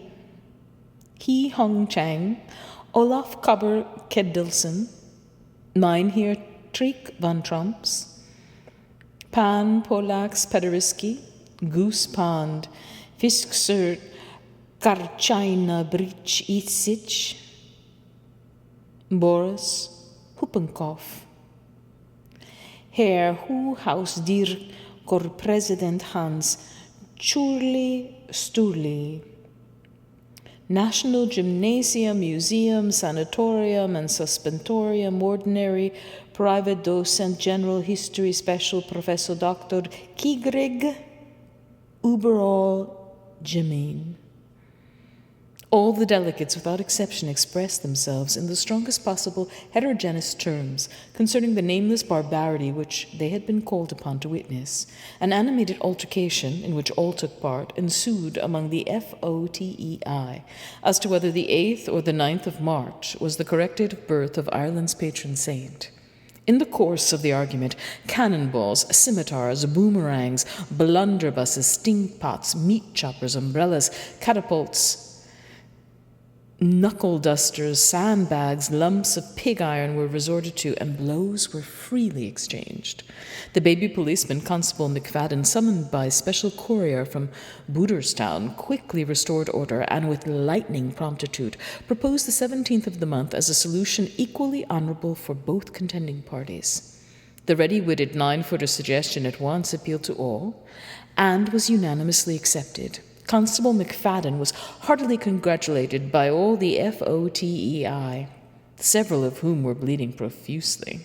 He Hong Chang, Olaf Cobber Kedilson, Mynheer Triek van Tromps, Pan Polax Pederiski, Goose Pond, Fiskser Karchina Brich Isich, Boris Huppenkopf, Herr Huhausdier Kor President Hans Churli Sturli, National Gymnasium, Museum, Sanatorium, and Suspentorium, Ordinary, Private Docent, General History, Special Professor Dr. Kigrig, Uberall, Jamin. All the delegates, without exception, expressed themselves in the strongest possible heterogeneous terms concerning the nameless barbarity which they had been called upon to witness. An animated altercation, in which all took part, ensued among the FOTEI as to whether the 8th or the 9th of March was the correct date of birth of Ireland's patron saint. In the course of the argument, cannonballs, scimitars, boomerangs, blunderbusses, stink pots, meat choppers, umbrellas, catapults, knuckle dusters, sandbags, lumps of pig iron were resorted to, and blows were freely exchanged. The baby policeman, Constable McFadden, summoned by special courier from Booterstown, quickly restored order, and with lightning promptitude proposed the 17th of the month as a solution equally honorable for both contending parties. The ready-witted 9-footer suggestion at once appealed to all, and was unanimously accepted. Constable McFadden was heartily congratulated by all the FOTEI, several of whom were bleeding profusely.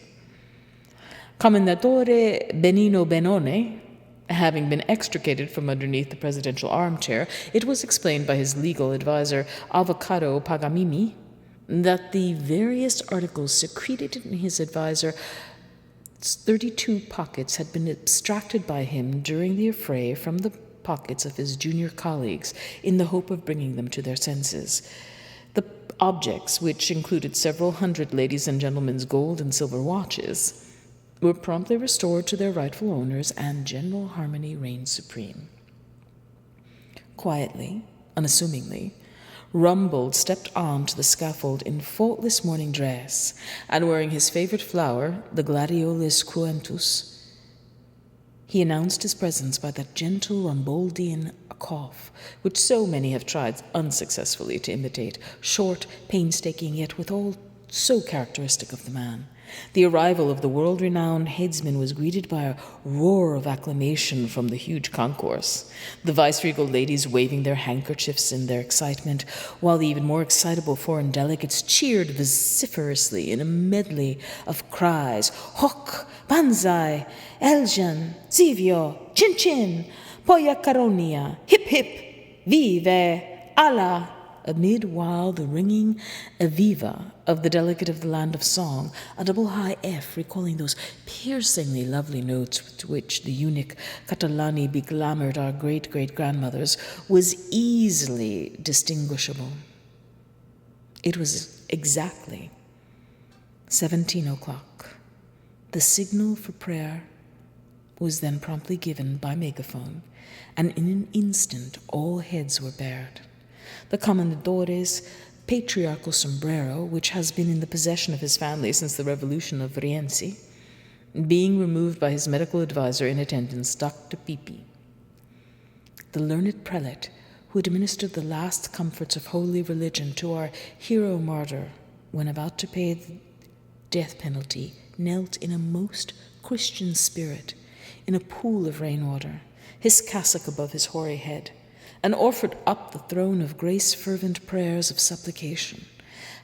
Commendatore Benino Benone, having been extricated from underneath the presidential armchair, it was explained by his legal adviser, Avocado Pagamimi, that the various articles secreted in his adviser's 32 pockets had been abstracted by him during the affray from the pockets of his junior colleagues in the hope of bringing them to their senses. The objects, which included several hundred ladies' and gentlemen's gold and silver watches, were promptly restored to their rightful owners, and general harmony reigned supreme. Quietly, unassumingly, Rumbold stepped on to the scaffold in faultless morning dress, and wearing his favorite flower, the gladiolus cruentus. He announced his presence by that gentle Rumboldian cough, which so many have tried unsuccessfully to imitate, short, painstaking, yet withal so characteristic of the man. The arrival of the world-renowned headsman was greeted by a roar of acclamation from the huge concourse, the viceregal ladies waving their handkerchiefs in their excitement, while the even more excitable foreign delegates cheered vociferously in a medley of cries: Hoc, Banzai, Eljan, Zivio, Chin Chin, Poya Caronia, Hip Hip, Vive, Allah, amid while the ringing Eviva of the delegate of the land of song, a double high F recalling those piercingly lovely notes with which the eunuch Catalani beglamoured our great-great-grandmothers, was easily distinguishable. It was exactly 17 o'clock, the signal for prayer was then promptly given by megaphone, and in an instant all heads were bared. The Commendadore's patriarchal sombrero, which has been in the possession of his family since the revolution of Rienzi, being removed by his medical advisor in attendance, Dr. Pipi. The learned prelate, who administered the last comforts of holy religion to our hero martyr when about to pay the death penalty, knelt in a most Christian spirit in a pool of rainwater, his cassock above his hoary head, and offered up the throne of grace fervent prayers of supplication.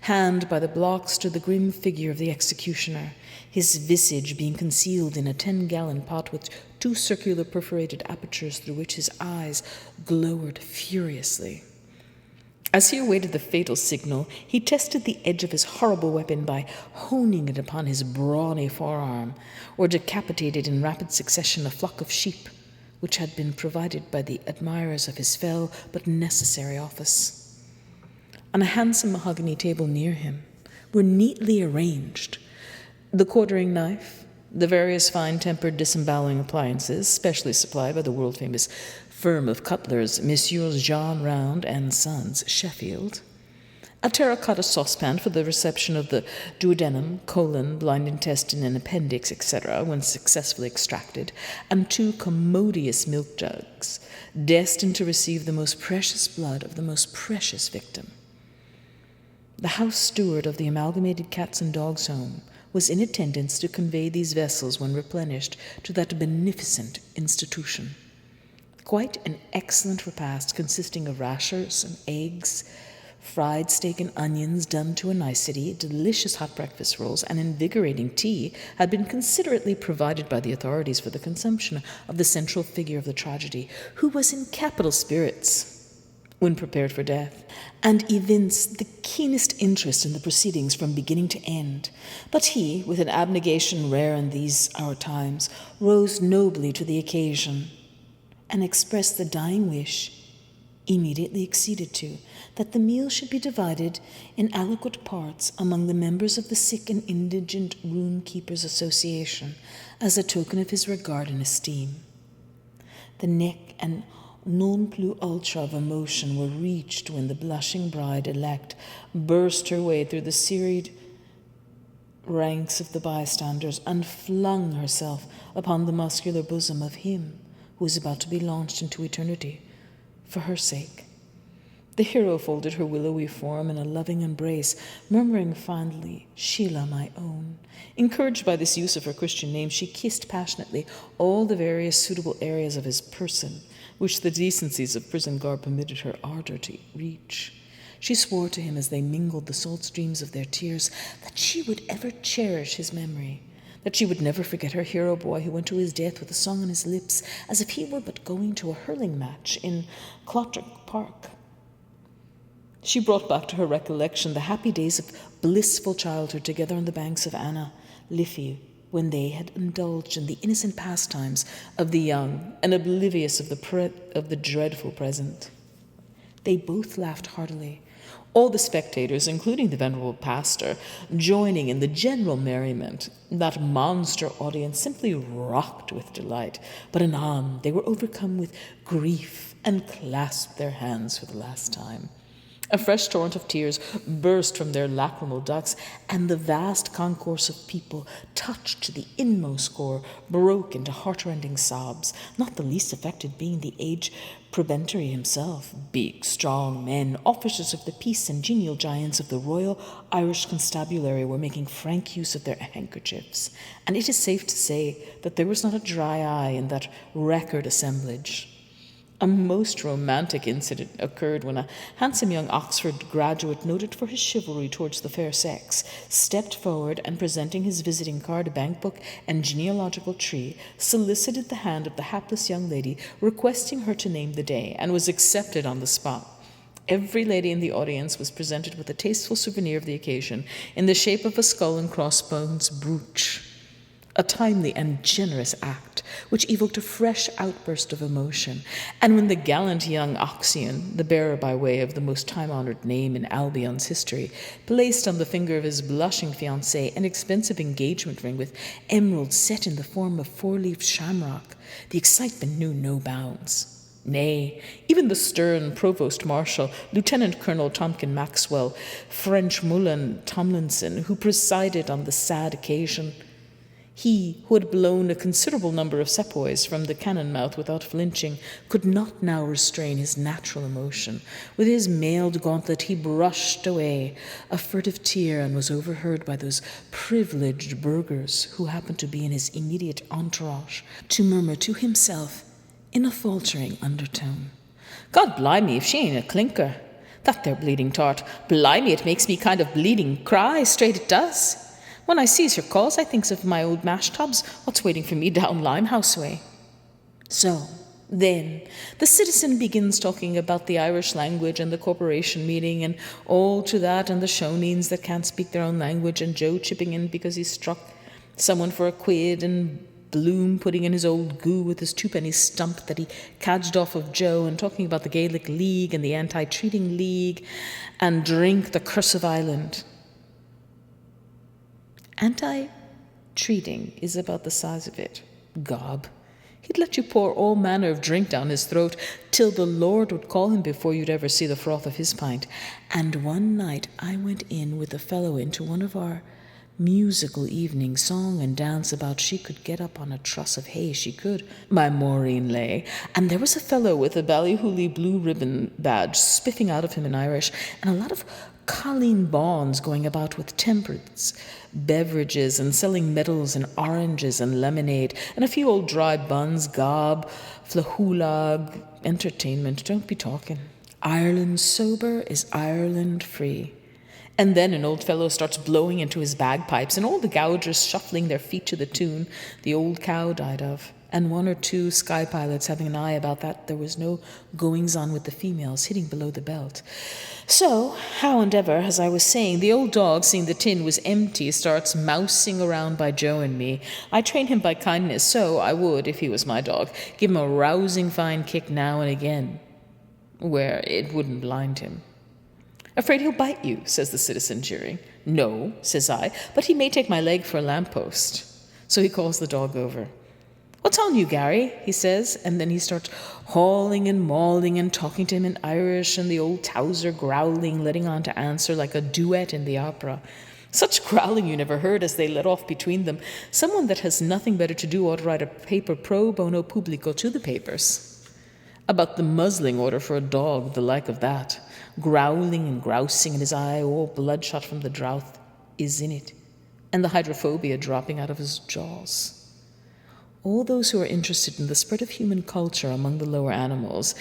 Hand by the block stood the grim figure of the executioner, his visage being concealed in a 10-gallon pot with 2 circular perforated apertures through which his eyes glowered furiously. As he awaited the fatal signal, he tested the edge of his horrible weapon by honing it upon his brawny forearm, or decapitated in rapid succession a flock of sheep, which had been provided by the admirers of his fell but necessary office. On a handsome mahogany table near him were neatly arranged the quartering knife, the various fine-tempered disemboweling appliances, specially supplied by the world-famous firm of cutlers, Messieurs Jean Round and Sons, Sheffield, a terracotta saucepan for the reception of the duodenum, colon, blind intestine, and appendix, etc., when successfully extracted, and 2 commodious milk jugs, destined to receive the most precious blood of the most precious victim. The house steward of the Amalgamated Cats and Dogs Home was in attendance to convey these vessels when replenished to that beneficent institution. Quite an excellent repast consisting of rashers and eggs, fried steak and onions done to a nicety, delicious hot breakfast rolls, and invigorating tea had been considerately provided by the authorities for the consumption of the central figure of the tragedy, who was in capital spirits when prepared for death, and evinced the keenest interest in the proceedings from beginning to end. But he, with an abnegation rare in these our times, rose nobly to the occasion, and expressed the dying wish, immediately acceded to, that the meal should be divided in aliquot parts among the members of the Sick and Indigent Room Keepers' Association, as a token of his regard and esteem. The neck and non plus ultra of emotion were reached when the blushing bride-elect burst her way through the serried ranks of the bystanders and flung herself upon the muscular bosom of him who was about to be launched into eternity for her sake. The hero folded her willowy form in a loving embrace, murmuring fondly, "Sheila, my own." Encouraged by this use of her Christian name, she kissed passionately all the various suitable areas of his person, which the decencies of prison garb permitted her ardor to reach. She swore to him as they mingled the salt streams of their tears that she would ever cherish his memory, that she would never forget her hero boy who went to his death with a song on his lips, as if he were but going to a hurling match in Clotterk Park. She brought back to her recollection the happy days of blissful childhood together on the banks of Anna, Liffey, when they had indulged in the innocent pastimes of the young and oblivious of the dreadful present. They both laughed heartily, all the spectators, including the venerable pastor, joining in the general merriment. That monster audience simply rocked with delight, but anon they were overcome with grief and clasped their hands for the last time. A fresh torrent of tears burst from their lacrimal ducts, and the vast concourse of people, touched to the inmost core, broke into heart-rending sobs, not the least affected being the aged prebendary himself. Big, strong men, officers of the peace and genial giants of the Royal Irish Constabulary were making frank use of their handkerchiefs, and it is safe to say that there was not a dry eye in that record assemblage. A most romantic incident occurred when a handsome young Oxford graduate, noted for his chivalry towards the fair sex, stepped forward and, presenting his visiting card, bank book, and genealogical tree, solicited the hand of the hapless young lady, requesting her to name the day, and was accepted on the spot. Every lady in the audience was presented with a tasteful souvenir of the occasion in the shape of a skull and crossbones brooch. A timely and generous act, which evoked a fresh outburst of emotion. And when the gallant young Oxion, the bearer by way of the most time-honored name in Albion's history, placed on the finger of his blushing fiancée an expensive engagement ring with emeralds set in the form of four-leaved shamrock, the excitement knew no bounds. Nay, even the stern Provost Marshal, Lieutenant Colonel Tompkin Maxwell, French Mullen Tomlinson, who presided on the sad occasion, he, who had blown a considerable number of sepoys from the cannon mouth without flinching, could not now restrain his natural emotion. With his mailed gauntlet he brushed away a furtive tear and was overheard by those privileged burghers who happened to be in his immediate entourage to murmur to himself in a faltering undertone, "God blimey if she ain't a clinker. That there bleeding tart, blimey it makes me kind of bleeding cry, straight it does. When I sees her calls, I thinks of my old mash tubs, what's waiting for me down Limehouse way." So, then, the citizen begins talking about the Irish language and the corporation meeting and all to that, and the Shonines that can't speak their own language, and Joe chipping in because he struck someone for a quid, and Bloom putting in his old goo with his twopenny stump that he cadged off of Joe, and talking about the Gaelic League and the Anti-Treating League, and drink the curse of Ireland. Anti-treating is about the size of it. Gob. He'd let you pour all manner of drink down his throat till the Lord would call him before you'd ever see the froth of his pint. And one night I went in with a fellow into one of our musical evening song and dance about she could get up on a truss of hay, she could, my Maureen lay, and there was a fellow with a Ballyhooly blue ribbon badge spiffing out of him in Irish, and a lot of Colleen Bonds going about with temperance beverages and selling medals and oranges and lemonade and a few old dry buns, gob, flahulag, entertainment, don't be talking. Ireland sober is Ireland free. And then an old fellow starts blowing into his bagpipes, and all the gougers shuffling their feet to the tune the old cow died of, and one or two sky pilots having an eye about that there was no goings-on with the females hitting below the belt. So, how and ever, as I was saying, the old dog, seeing the tin was empty, starts mousing around by Joe and me. I train him by kindness, so I would, if he was my dog, give him a rousing fine kick now and again, where it wouldn't blind him. "Afraid he'll bite you," says the citizen, jeering. "No," says I, "but he may take my leg for a lamppost." So he calls the dog over. "What's on you, Gary?" he says, and then he starts hauling and mauling and talking to him in Irish, and the old Towser growling, letting on to answer like a duet in the opera. Such growling you never heard as they let off between them. Someone that has nothing better to do ought to write a paper pro bono publico to the papers about the muzzling order for a dog the like of that. Growling and grousing, and his eye all bloodshot from the drought is in it, and the hydrophobia dropping out of his jaws. All those who are interested in the spread of human culture among the lower animals,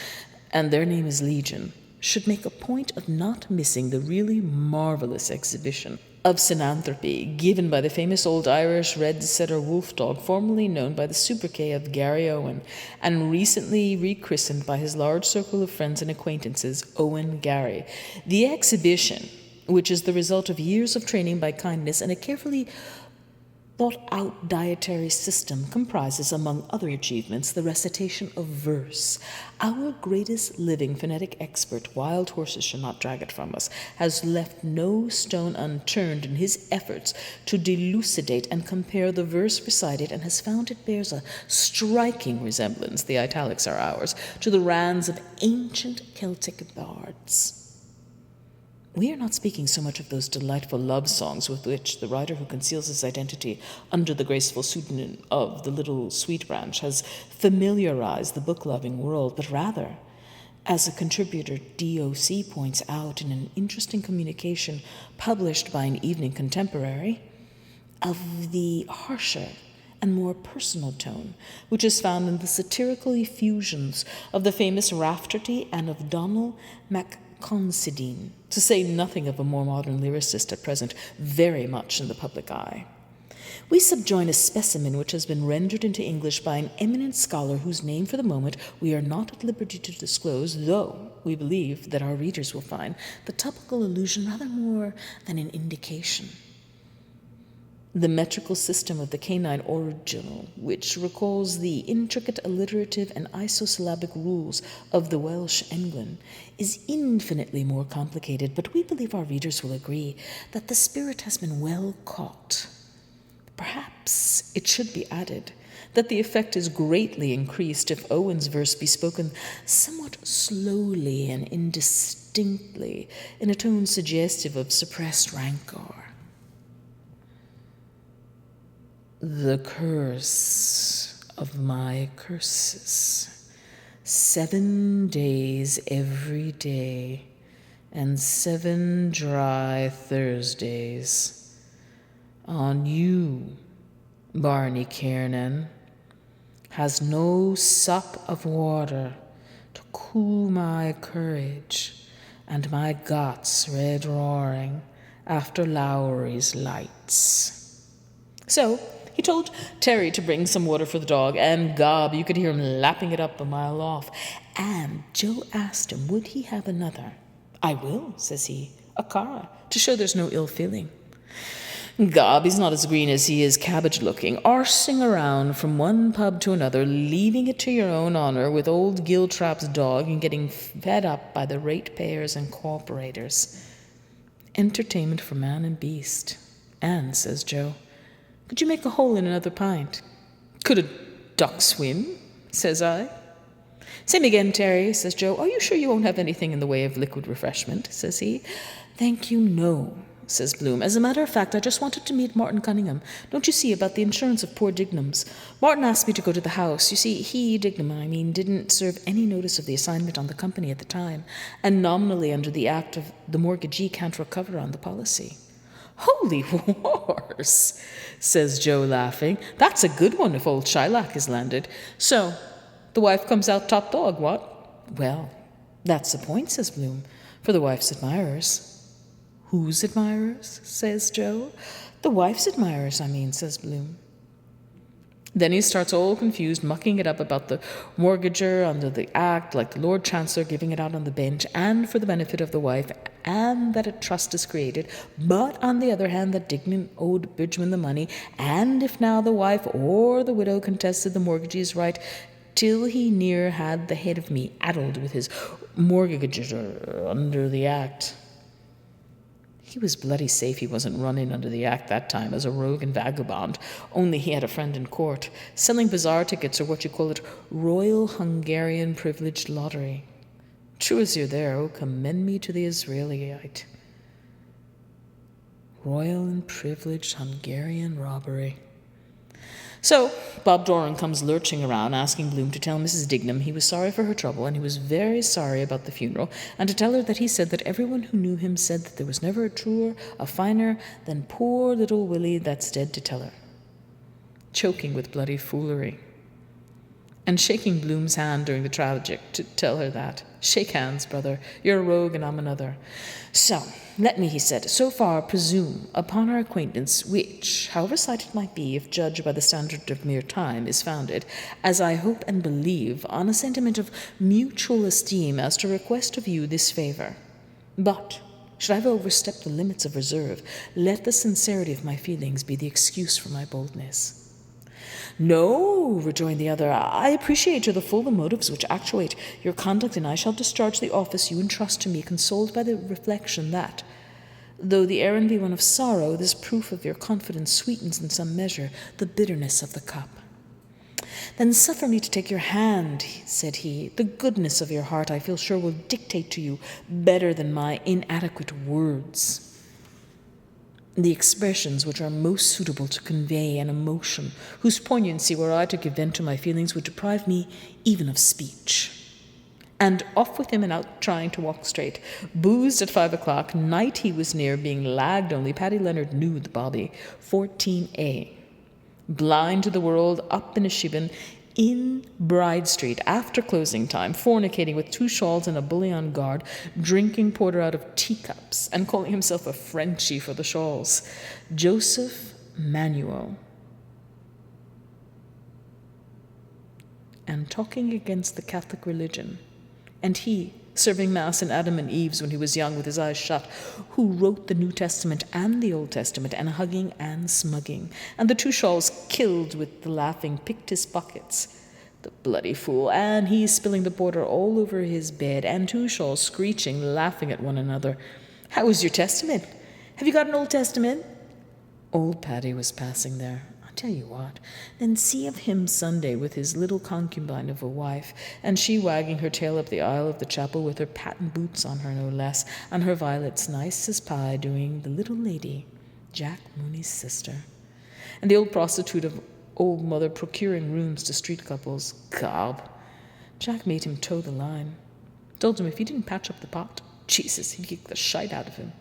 and their name is Legion, should make a point of not missing the really marvelous exhibition of synanthropy given by the famous old Irish red setter wolf dog, formerly known by the sobriquet of Gary Owen, and recently rechristened by his large circle of friends and acquaintances, Owen Gary. The exhibition, which is the result of years of training by kindness and a carefully thought-out dietary system, comprises, among other achievements, the recitation of verse. Our greatest living phonetic expert, Wild Horses Shall Not Drag It From Us, has left no stone unturned in his efforts to delucidate and compare the verse recited, and has found it bears a striking resemblance, the italics are ours, to the ranns of ancient Celtic bards. We are not speaking so much of those delightful love songs with which the writer who conceals his identity under the graceful pseudonym of the Little Sweet Branch has familiarized the book-loving world, but rather, as a contributor D.O.C. points out in an interesting communication published by an evening contemporary, of the harsher and more personal tone, which is found in the satirical effusions of the famous Raftery and of Donald Considine, to say nothing of a more modern lyricist at present very much in the public eye. We subjoin a specimen which has been rendered into English by an eminent scholar whose name for the moment we are not at liberty to disclose, though we believe that our readers will find the topical allusion rather more than an indication. the metrical system of the canine original, which recalls the intricate alliterative and isosyllabic rules of the Welsh England, is infinitely more complicated, but we believe our readers will agree that the spirit has been well caught. Perhaps it should be added that the effect is greatly increased if Owen's verse be spoken somewhat slowly and indistinctly, in a tone suggestive of suppressed rancor. The curse of my curses. 7 days every day, and 7 dry Thursdays. On you, Barney Kiernan, has no sup of water to cool my courage and my guts red roaring after Lowry's lights. So he told Terry to bring some water for the dog, and gob, you could hear him lapping it up a mile off. And Joe asked him, would he have another? I will, says he, a cara, to show there's no ill feeling. Gob, he's not as green as he is cabbage-looking, arsing around from one pub to another, leaving it to your own honour with old Giltrap's dog and getting fed up by the ratepayers and cooperators. Entertainment for man and beast. And, says Joe, could you make a hole in another pint? Could a duck swim? Says I. Same again, Terry, says Joe. Are you sure you won't have anything in the way of liquid refreshment? Says he. Thank you, no, says Bloom. As a matter of fact, I just wanted to meet Martin Cunningham. Don't you see, about the insurance of poor Dignam's. Martin asked me to go to the house. You see, Dignam, didn't serve any notice of the assignment on the company at the time, and nominally under the act of the mortgagee can't recover on the policy. Holy wars, says Joe, laughing. That's a good one if old Shylock is landed. So, the wife comes out top dog, what? Well, that's the point, says Bloom, for the wife's admirers. Whose admirers? Says Joe. The wife's admirers, says Bloom. Then he starts all confused, mucking it up about the mortgager under the act, like the Lord Chancellor giving it out on the bench, and for the benefit of the wife, and that a trust is created, but on the other hand that Dignam owed Bridgman the money, and if now the wife or the widow contested the mortgagee's right, till he near had the head of me addled with his mortgager under the act. He was bloody safe he wasn't running under the act that time as a rogue and vagabond, only he had a friend in court, selling bazaar tickets, or what you call it, Royal Hungarian Privileged Lottery. True as you're there, oh, commend me to the Israelite. Royal and Privileged Hungarian Robbery. So, Bob Doran comes lurching around, asking Bloom to tell Mrs. Dignam he was sorry for her trouble, and he was very sorry about the funeral, and to tell her that he said that everyone who knew him said that there was never a truer, a finer, than poor little Willie that's dead to tell her. Choking with bloody foolery. And shaking Bloom's hand during the tragic to tell her that. Shake hands, brother. You're a rogue and I'm another. So, let me, he said, so far presume upon our acquaintance, which, however slight it might be, if judged by the standard of mere time, is founded, as I hope and believe, on a sentiment of mutual esteem, as to request of you this favour. But, should I have overstepped the limits of reserve, let the sincerity of my feelings be the excuse for my boldness. No, rejoined the other, I appreciate to the full the motives which actuate your conduct, and I shall discharge the office you entrust to me, consoled by the reflection that, though the errand be one of sorrow, this proof of your confidence sweetens in some measure the bitterness of the cup. Then suffer me to take your hand, said he. The goodness of your heart, I feel sure, will dictate to you better than my inadequate words the expressions which are most suitable to convey an emotion whose poignancy, were I to give vent to my feelings, would deprive me even of speech. And off with him and out trying to walk straight. Boozed at 5 o'clock, night he was near, being lagged only. Paddy Leonard knew the bobby. 14A. Blind to the world, up in a shibben, in Bride Street, after closing time, fornicating with 2 shawls and a bully on guard, drinking porter out of teacups, and calling himself a Frenchie for the shawls. Joseph Manuel. And talking against the Catholic religion. And he, serving Mass in Adam and Eve's when he was young with his eyes shut, who wrote the New Testament and the Old Testament, and hugging and smugging, and the two shawls killed with the laughing picked his pockets. The bloody fool, and he spilling the porter all over his bed, and two shawls screeching, laughing at one another. How is your Testament? Have you got an Old Testament? Old Paddy was passing there. I'll tell you what, then see of him Sunday with his little concubine of a wife, and she wagging her tail up the aisle of the chapel with her patent boots on her no less, and her violets nice as pie, doing the little lady, Jack Mooney's sister. And the old prostitute of old mother procuring rooms to street couples. Gob. Jack made him toe the line. Told him if he didn't patch up the pot, Jesus, he'd kick the shite out of him.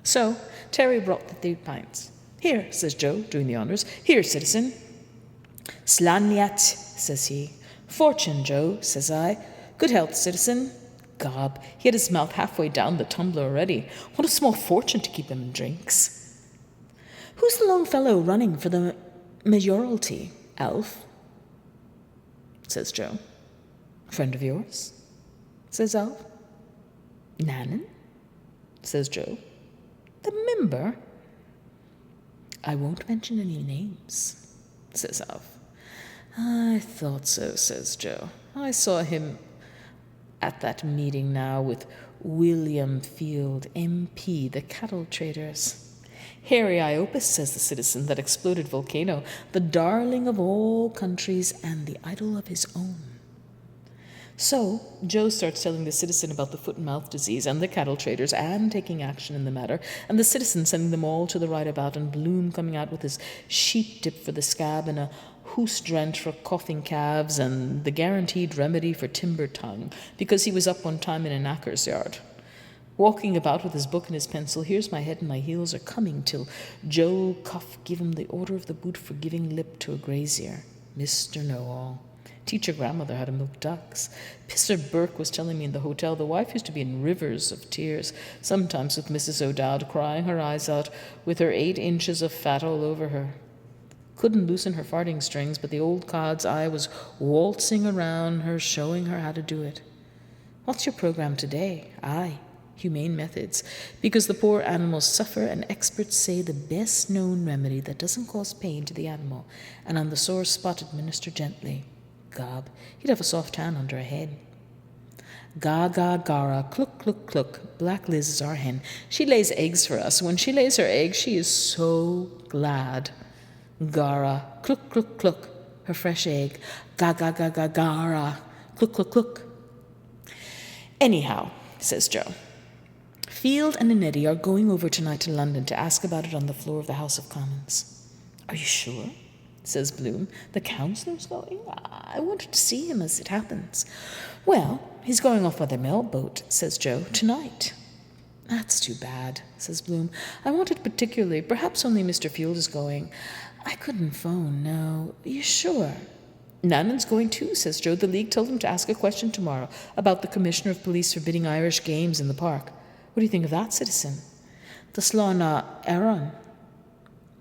So Terry brought the 3 pints. Here, says Joe, doing the honours. Here, citizen. Slaniat, says he. Fortune, Joe, says I. Good health, citizen. Gob, he had his mouth halfway down the tumbler already. What a small fortune to keep him in drinks. Who's the long fellow running for the mayoralty? Alf, says Joe. Friend of yours? Says Alf. Nannan, says Joe. The member? I won't mention any names, says Alf. I thought so, says Joe. I saw him at that meeting now with William Field, MP, the cattle traders. Hairy Iopus, says the citizen, that exploded volcano, the darling of all countries and the idol of his own. So Joe starts telling the citizen about the foot and mouth disease and the cattle traders and taking action in the matter, and the citizen sending them all to the right about, and Bloom coming out with his sheep dip for the scab and a hoose drench for coughing calves and the guaranteed remedy for timber tongue, because he was up one time in a knacker's yard. Walking about with his book and his pencil, here's my head and my heels are coming, till Joe Cuff give him the order of the boot for giving lip to a grazier. Mr. Know-all. Teacher grandmother had to milk ducks. Pisser Burke was telling me in the hotel the wife used to be in rivers of tears, sometimes with Mrs. O'Dowd crying her eyes out, with her 8 inches of fat all over her. Couldn't loosen her farting strings, but the old cod's eye was waltzing around her, showing her how to do it. What's your program today? Aye, humane methods, because the poor animals suffer, and experts say the best known remedy that doesn't cause pain to the animal, and on the sore spot administer gently. Gob, he'd have a soft tan under a head. Ga, ga, gara, cluck, cluck, cluck. Black Liz is our hen. She lays eggs for us. When she lays her egg, she is so glad. Gara, cluck, cluck, cluck. Her fresh egg. Ga, ga, ga, ga, gara. Cluck, cluck, cluck. Anyhow, says Joe, Field and Annette are going over tonight to London to ask about it on the floor of the House of Commons. Are you sure? Says Bloom. The councillor's going? I wanted to see him as it happens. Well, he's going off by the mail boat, says Joe, tonight. That's too bad, says Bloom. I wanted particularly, perhaps only Mr. Field is going. I couldn't phone, no. Are you sure? Nannan's going too, says Joe. The League told him to ask a question tomorrow about the Commissioner of Police forbidding Irish games in the park. What do you think of that, citizen? The Slán Aaron.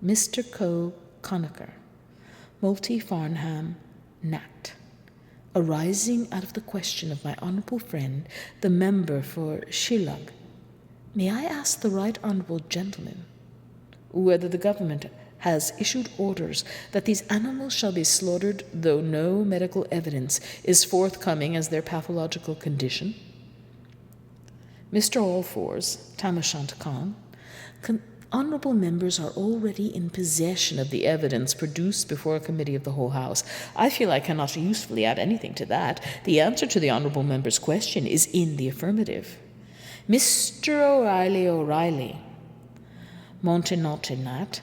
Mr. Co. Conacher. Multi Farnham, Nat, arising out of the question of my honourable friend, the member for Shillog, may I ask the right honourable gentleman whether the government has issued orders that these animals shall be slaughtered, though no medical evidence is forthcoming as their pathological condition? Mr. Allfours, Tamashant Khan, honourable members are already in possession of the evidence produced before a committee of the whole House. I feel I cannot usefully add anything to that. The answer to the honourable member's question is in the affirmative. Mr. O'Reilly, Montenot,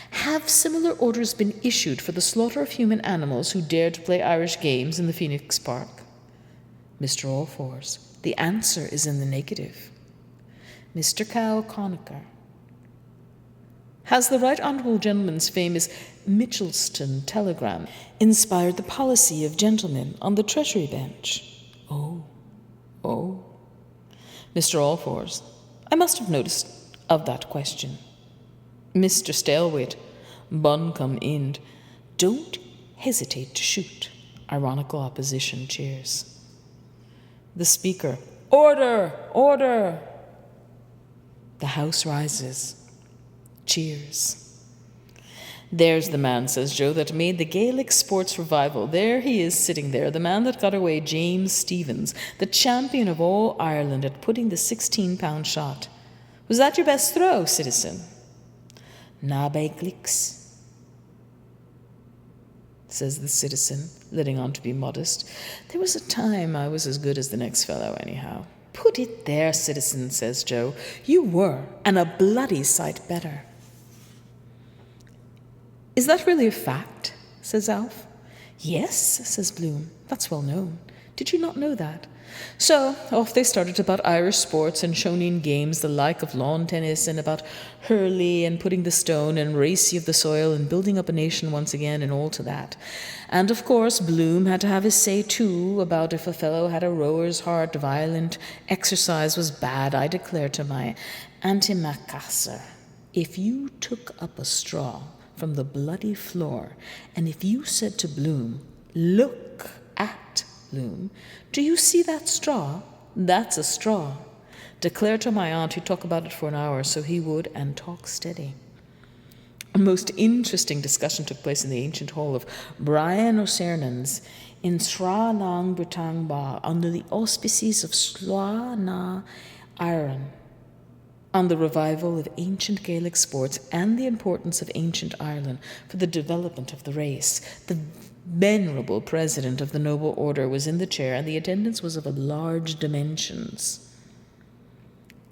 have similar orders been issued for the slaughter of human animals who dare to play Irish games in the Phoenix Park? Mr. Allfours, the answer is in the negative. Mr. Cow Conacher, has the right honourable gentleman's famous Mitchelston telegram inspired the policy of gentlemen on the Treasury bench? Oh. Mr. Allfours, I must have noticed of that question. Mr. Stalewait, Buncombe Ind, don't hesitate to shoot. Ironical opposition cheers. The Speaker, Order! Order! The house rises. Cheers. There's the man, says Joe, that made the Gaelic sports revival. There he is sitting there, the man that got away James Stephens, the champion of all Ireland at putting the 16-pound shot. Was that your best throw, citizen? Na by clicks, says the citizen, letting on to be modest. There was a time I was as good as the next fellow, anyhow. Put it there, citizen, says Joe. You were, and a bloody sight better. Is that really a fact? Says Alf. Yes, says Bloom. That's well known. Did you not know that? So off they started about Irish sports and shonen games, the like of lawn tennis, and about hurley and putting the stone and racy of the soil and building up a nation once again and all to that. And of course Bloom had to have his say too about if a fellow had a rower's heart, violent exercise was bad. I declare to my antimacassar, if you took up a straw from the bloody floor, and if you said to Bloom, look at Bloom, do you see that straw? That's a straw. Declare to my aunt he'd talk about it for an hour, so he would, and talk steady. A most interesting discussion took place in the ancient hall of Brian O'Cernan's in Sra Nang Britang Ba, under the auspices of Sla Na Iron, on the revival of ancient Gaelic sports and the importance of ancient Ireland for the development of the race. The venerable president of the noble order was in the chair, and the attendance was of large dimensions.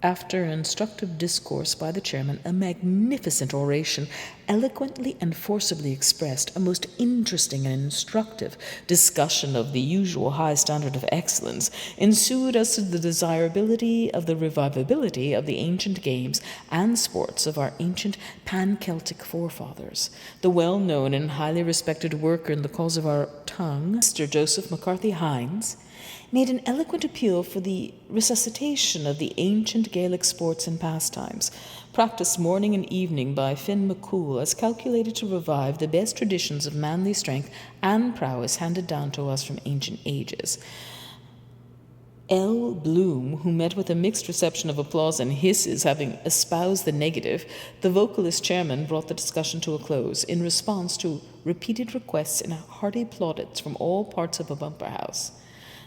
After an instructive discourse by the chairman, a magnificent oration, eloquently and forcibly expressed, a most interesting and instructive discussion of the usual high standard of excellence, ensued as to the desirability of the revivability of the ancient games and sports of our ancient pan-Celtic forefathers. The well-known and highly respected worker in the cause of our tongue, Mr. Joseph McCarthy Hines, made an eloquent appeal for the resuscitation of the ancient Gaelic sports and pastimes, practiced morning and evening by Finn McCool, as calculated to revive the best traditions of manly strength and prowess handed down to us from ancient ages. L. Bloom, who met with a mixed reception of applause and hisses, having espoused the negative, the vocalist chairman brought the discussion to a close, in response to repeated requests and hearty plaudits from all parts of a bumper house,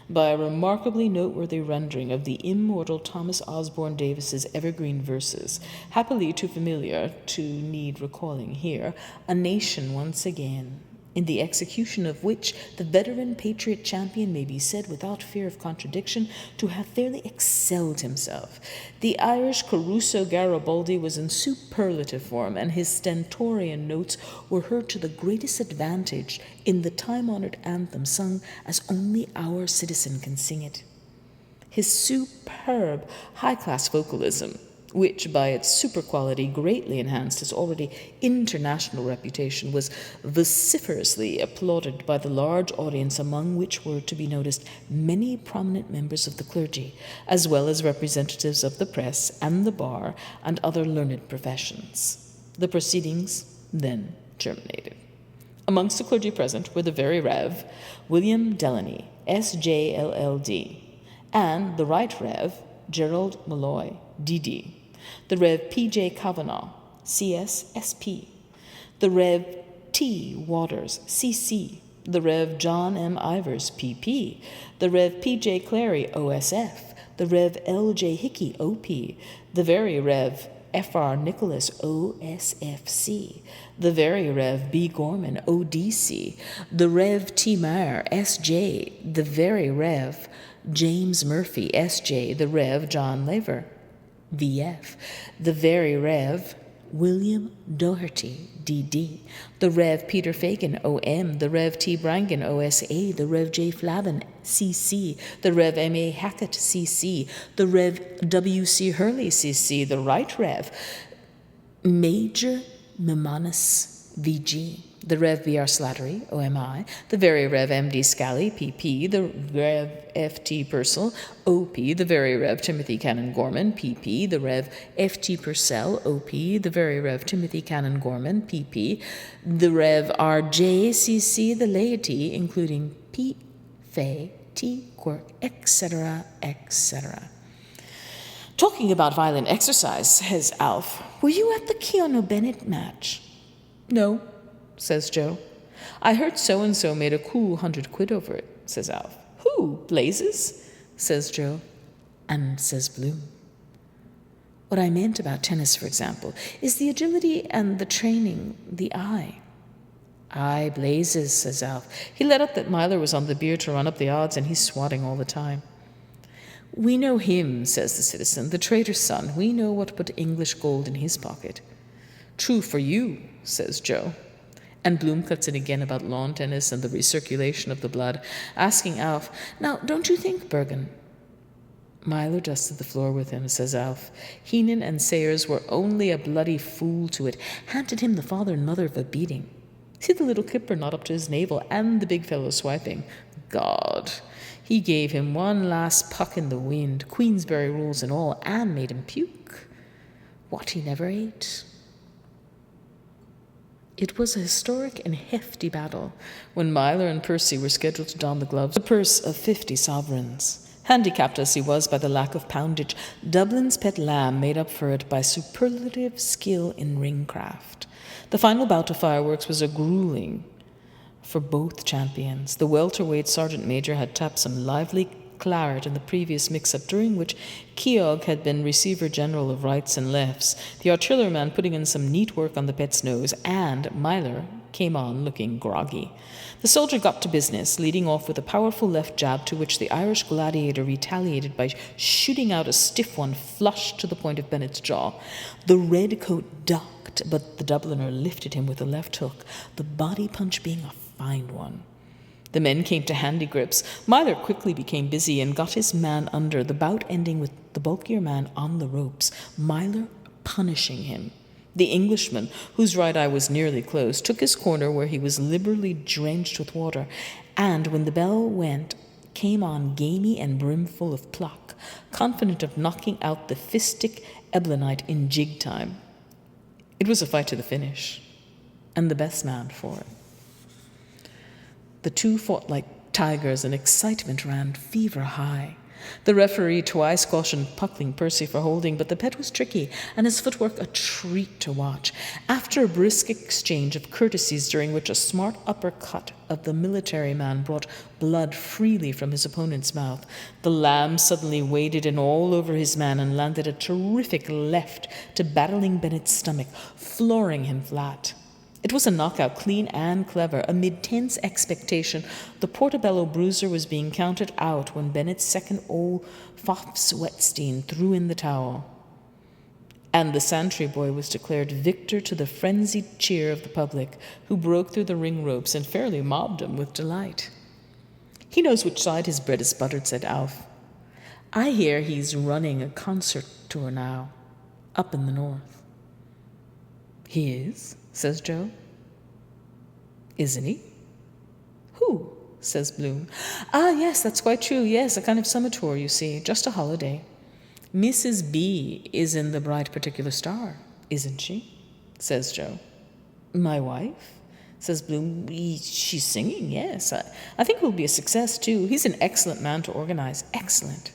by a remarkably noteworthy rendering of the immortal Thomas Osborne Davis's evergreen verses, happily too familiar to need recalling here, A Nation Once Again, in the execution of which the veteran patriot champion may be said without fear of contradiction to have fairly excelled himself. The Irish Caruso Garibaldi was in superlative form, and his stentorian notes were heard to the greatest advantage in the time-honored anthem sung as only our citizen can sing it. His superb high-class vocalism, which by its super quality greatly enhanced his already international reputation, was vociferously applauded by the large audience, among which were to be noticed many prominent members of the clergy, as well as representatives of the press and the bar and other learned professions. The proceedings then terminated. Amongst the clergy present were the Very Rev. William Delaney, S.J.L.L.D., and the Right Rev. Gerald Malloy, D.D., the Rev. P.J. Kavanagh, C.S.S.P., the Rev. T. Waters, C.C., the Rev. John M. Ivers, P.P., the Rev. P.J. Clary, O.S.F., the Rev. L.J. Hickey, O.P., the Very Rev. F.R. Nicholas, O.S.F.C., the Very Rev. B. Gorman, O.D.C., the Rev. T. Meyer, S.J., the Very Rev. James Murphy, S.J., the Rev. John Laver, V.F., the Very Rev. William Doherty, D.D., the Rev. Peter Fagan, O.M., the Rev. T. Brangan, O.S.A., the Rev. J. Flavin, C.C., the Rev. M.A. Hackett, C.C., the Rev. W.C. Hurley, C.C., the Right Rev. Major Mimanus, V.G., the Rev. B.R. Slattery, O.M.I., the Very Rev. M.D. Scally, P.P., the Rev. F.T. Purcell, O.P., the Very Rev. Timothy Cannon Gorman, P.P., the Rev. F.T. Purcell, O.P., the Very Rev. Timothy Cannon Gorman, P.P., the Rev. R.J. C.C., the laity, including P. Fay, tea, quirk, etc., etc. Talking about violent exercise, says Alf, were you at the Keanu Bennett match? No, says Joe. I heard so-and-so made a cool 100 quid over it, says Alf. Who, Blazes? Says Joe. And says Bloom. What I meant about tennis, for example, is the agility and the training, the eye. Aye, Blazes, says Alf. He let up that Myler was on the beer to run up the odds, and he's swatting all the time. We know him, says the citizen, the trader's son. We know what put English gold in his pocket. True for you, says Joe. And Bloom cuts in again about lawn tennis and the recirculation of the blood, asking Alf, now, don't you think, Bergen? Myler dusted the floor with him, says Alf. Heenan and Sayers were only a bloody fool to it, handed him the father and mother of a beating. See the little kipper not up to his navel, and the big fellow swiping. God, he gave him one last puck in the wind, Queensberry rules and all, and made him puke. What he never ate. It was a historic and hefty battle when Myler and Percy were scheduled to don the gloves, a purse of 50 sovereigns. Handicapped as he was by the lack of poundage, Dublin's pet lamb made up for it by superlative skill in ringcraft. The final bout of fireworks was a grueling for both champions. The welterweight sergeant major had tapped some lively claret in the previous mix-up, during which Keogh had been receiver general of rights and lefts, the artilleryman putting in some neat work on the pet's nose, and Myler came on looking groggy. The soldier got to business, leading off with a powerful left jab to which the Irish gladiator retaliated by shooting out a stiff one flush to the point of Bennett's jaw. The redcoat ducked, but the Dubliner lifted him with a left hook, the body punch being a fine one. The men came to handy grips. Myler quickly became busy and got his man under, the bout ending with the bulkier man on the ropes, Myler punishing him. The Englishman, whose right eye was nearly closed, took his corner where he was liberally drenched with water, and when the bell went, came on gamey and brimful of pluck, confident of knocking out the fistic Eblanite in jig time. It was a fight to the finish, and the best man for it. The two fought like tigers, and excitement ran fever high. The referee twice cautioned Puckling Percy for holding, but the pet was tricky, and his footwork a treat to watch. After a brisk exchange of courtesies, during which a smart uppercut of the military man brought blood freely from his opponent's mouth, the lamb suddenly waded in all over his man and landed a terrific left to battling Bennett's stomach, flooring him flat. It was a knockout, clean and clever. Amid tense expectation, the Portobello bruiser was being counted out when Bennett's second old Fofs Wetstein threw in the towel. And the Santry boy was declared victor to the frenzied cheer of the public, who broke through the ring ropes and fairly mobbed him with delight. He knows which side his bread is buttered, said Alf. I hear he's running a concert tour now, up in the north. He is? Says Joe. Isn't he? Who? Says Bloom. Ah, yes, that's quite true. Yes, a kind of summer tour, you see. Just a holiday. Mrs. B is in the Bright Particular Star, isn't she? Says Joe. My wife? Says Bloom. She's singing, yes. I think it will be a success, too. He's an excellent man to organize. Excellent.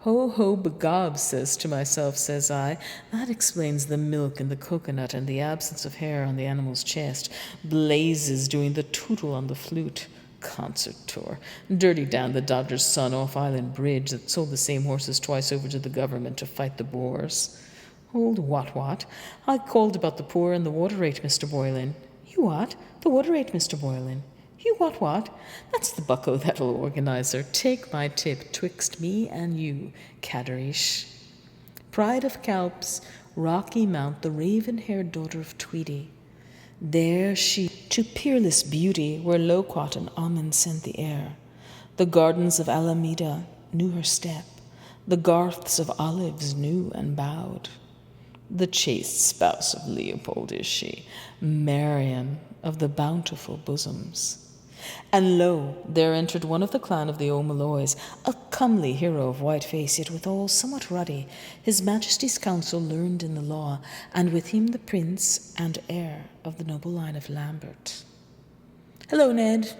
Ho, ho, begob, says to myself, says I. That explains the milk and the coconut and the absence of hair on the animal's chest. Blazes doing the tootle on the flute. Concert tour. Dirty Dan, the Dodger's son, off Island Bridge, that sold the same horses twice over to the government to fight the Boers. Old what? I called about the poor and the water rate, Mr. Boylan. You what? The water rate, Mr. Boylan. You what? That's the bucko that'll organize her. Take my tip twixt me and you, Caderish. Pride of Calps, Rocky Mount, the raven-haired daughter of Tweedy. There she, to peerless beauty, where loquat and almond scent the air. The gardens of Alameda knew her step. The garths of olives knew and bowed. The chaste spouse of Leopold is she, Marian of the bountiful bosoms. And lo, there entered one of the clan of the O'Malloys, a comely hero of white face, yet withal somewhat ruddy, his Majesty's counsel learned in the law, and with him the prince and heir of the noble line of Lambert. Hello, Ned.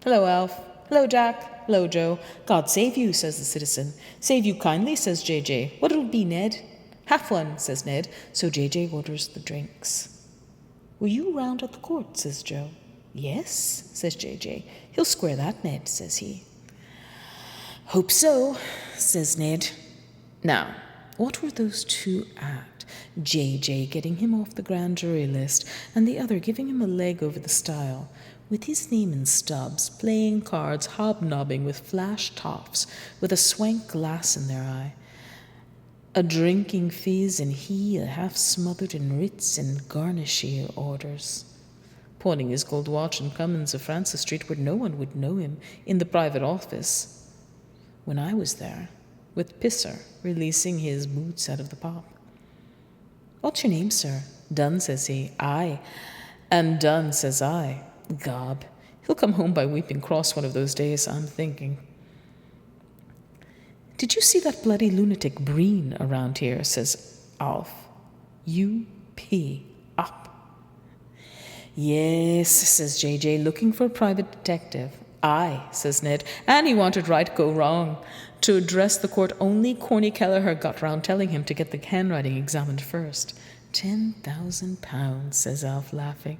Hello, Alf. "'Lo, Jack. 'Lo, Joe. God save you," says the citizen. "Save you kindly," says J.J. "What'll it be, Ned?" "Half one," says Ned, so J.J. orders the drinks. "Were you round at the court?" says Joe. "Yes," says J.J. "He'll square that, Ned," says he. "Hope so," says Ned. Now, what were those two at? J.J. getting him off the grand jury list, and the other giving him a leg over the stile, with his name in stubs, playing cards, hobnobbing with flash toffs, with a swank glass in their eye. A drinking fizz, and he a half smothered in Ritz and Garnishy orders, pawning his gold watch in Cummins of Francis Street where no one would know him, in the private office, when I was there, with Pisser releasing his boots out of the pop. "What's your name, sir?" "Dunn," says he. "Aye, and Dunn," says I. Gob, he'll come home by Weeping Cross one of those days, I'm thinking. "Did you see that bloody lunatic Breen around here?" says Alf. U.P. up. "Yes," says J.J., "looking for a private detective." "Aye," says Ned, "and he wanted right go wrong. To address the court, only Corny Kelleher got round telling him to get the handwriting examined first." £10,000, says Alf, laughing.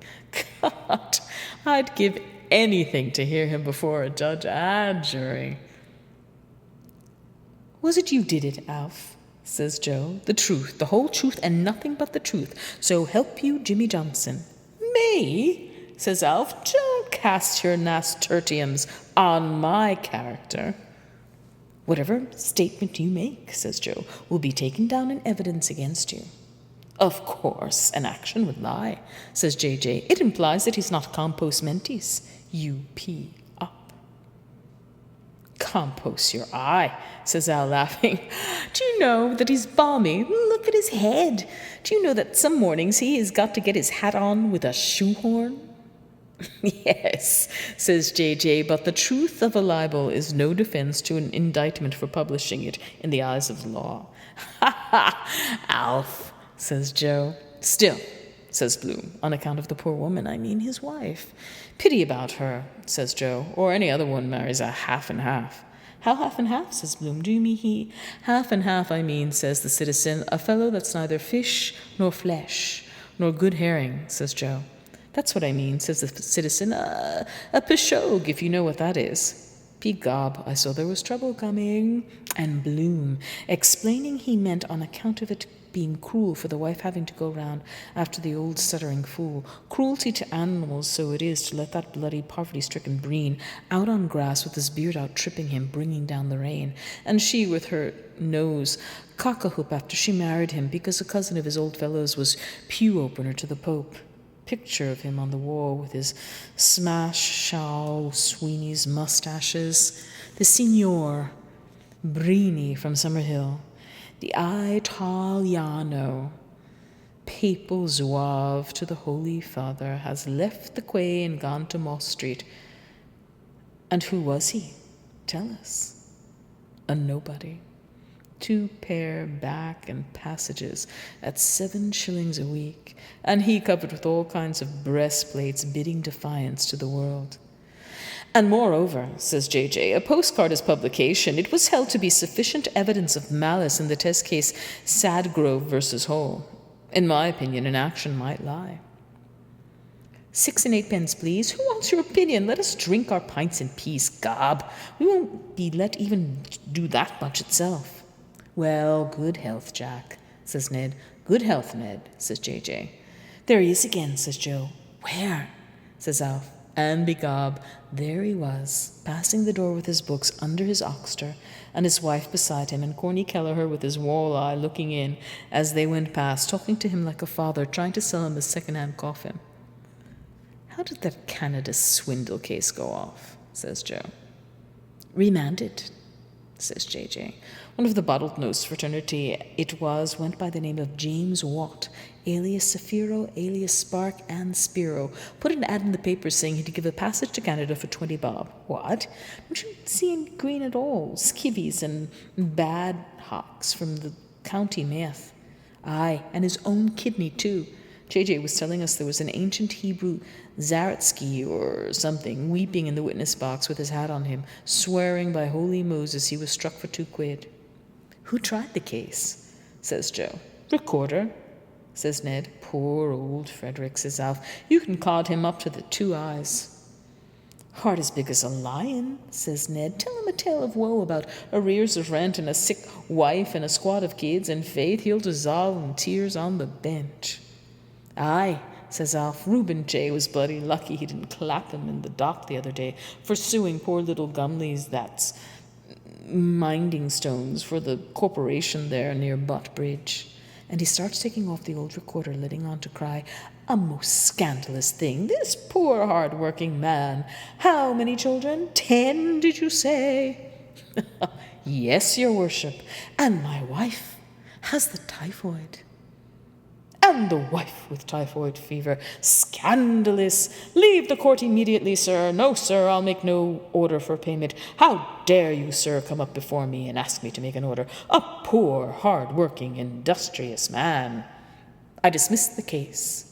God, I'd give anything to hear him before a judge and jury. "Was it you did it, Alf?" says Joe. "The truth, the whole truth, and nothing but the truth. So help you, Jimmy Johnson." "Me?" says Alf. "Don't cast your nasturtiums on my character." "Whatever statement you make," says Joe, "will be taken down in evidence against you." "Of course, an action would lie," says J.J. "It implies that he's not compos mentis." U.P. up. "Compos your eye," says Al, laughing. "Do you know that he's balmy? Look at his head. Do you know that some mornings he has got to get his hat on with a shoehorn?" "Yes," says J.J., "but the truth of a libel is no defense to an indictment for publishing it in the eyes of the law." "Ha ha, Alf," says Joe. "Still," says Bloom, "on account of the poor woman, I mean his wife. Pity about her," says Joe, "or any other one marries a half and half." "How half and half?" says Bloom. "Do you mean he—" "Half and half, I mean," says the citizen, "a fellow that's neither fish nor flesh nor good herring," says Joe. "That's what I mean," says the citizen, a pishogue, if you know what that is." Begob, I saw there was trouble coming. And Bloom, explaining he meant on account of it being cruel for the wife having to go round after the old stuttering fool. Cruelty to animals, so it is, to let that bloody poverty-stricken Breen out on grass with his beard out tripping him, bringing down the rain, and she with her nose cock-a-hoop after she married him because a cousin of his old fellow's was pew-opener to the Pope. Picture of him on the wall with his smash shawl Sweeney's mustaches. The Signor Brini from Summerhill. The Italiano, papal zouave to the Holy Father, has left the quay and gone to Moss Street. And who was he? Tell us. A nobody. 2 pair back and passages at 7 shillings a week, and he covered with all kinds of breastplates bidding defiance to the world. "And moreover," says J.J., "a postcard is publication. It was held to be sufficient evidence of malice in the test case Sadgrove versus Hull. In my opinion, an action might lie." 6 and 8 pence, please. Who wants your opinion? Let us drink our pints in peace. Gob, we won't be let even do that much itself." "Well, good health, Jack," says Ned. "Good health, Ned," says J.J. "There he is again," says Joe. "Where?" says Alf. And begob, there he was, passing the door with his books under his oxter, and his wife beside him, and Corny Kelleher with his wall-eye looking in as they went past, talking to him like a father, trying to sell him a second-hand coffin. "How did that Canada swindle case go off?" says Joe. "Remanded," says J.J. "One of the bottled-nosed fraternity went by the name of James Watt, alias Saphiro, alias Spark, and Spiro. Put an ad in the paper saying he'd give a passage to Canada for 20 bob. What? Don't you see any green at all? Skivvies and bad hocks from the county Meath. Aye, and his own kidney too. J.J. was telling us there was an ancient Hebrew Zaretsky or something, weeping in the witness box with his hat on him, swearing by holy Moses he was struck for 2 quid. Who tried the case? Says Joe. Recorder, says Ned. Poor old Frederick, says Alf. You can cod him up to the 2 eyes. Heart as big as a lion, says Ned. Tell him a tale of woe about arrears of rent and a sick wife and a squad of kids, and faith he'll dissolve in tears on the bench. Aye, says Alf. Reuben J. was bloody lucky he didn't clap him in the dock the other day for suing poor little Gumleys that's minding stones for the corporation there near Butt Bridge. And he starts taking off the old recorder, letting on to cry, a most scandalous thing, this poor hard-working man. How many children? 10, did you say? Yes, your worship. And my wife has the typhoid. And the wife with typhoid fever. Scandalous! Leave the court immediately, sir. No, sir, I'll make no order for payment. How dare you, sir, come up before me and ask me to make an order? A poor, hard-working, industrious man. I dismiss the case.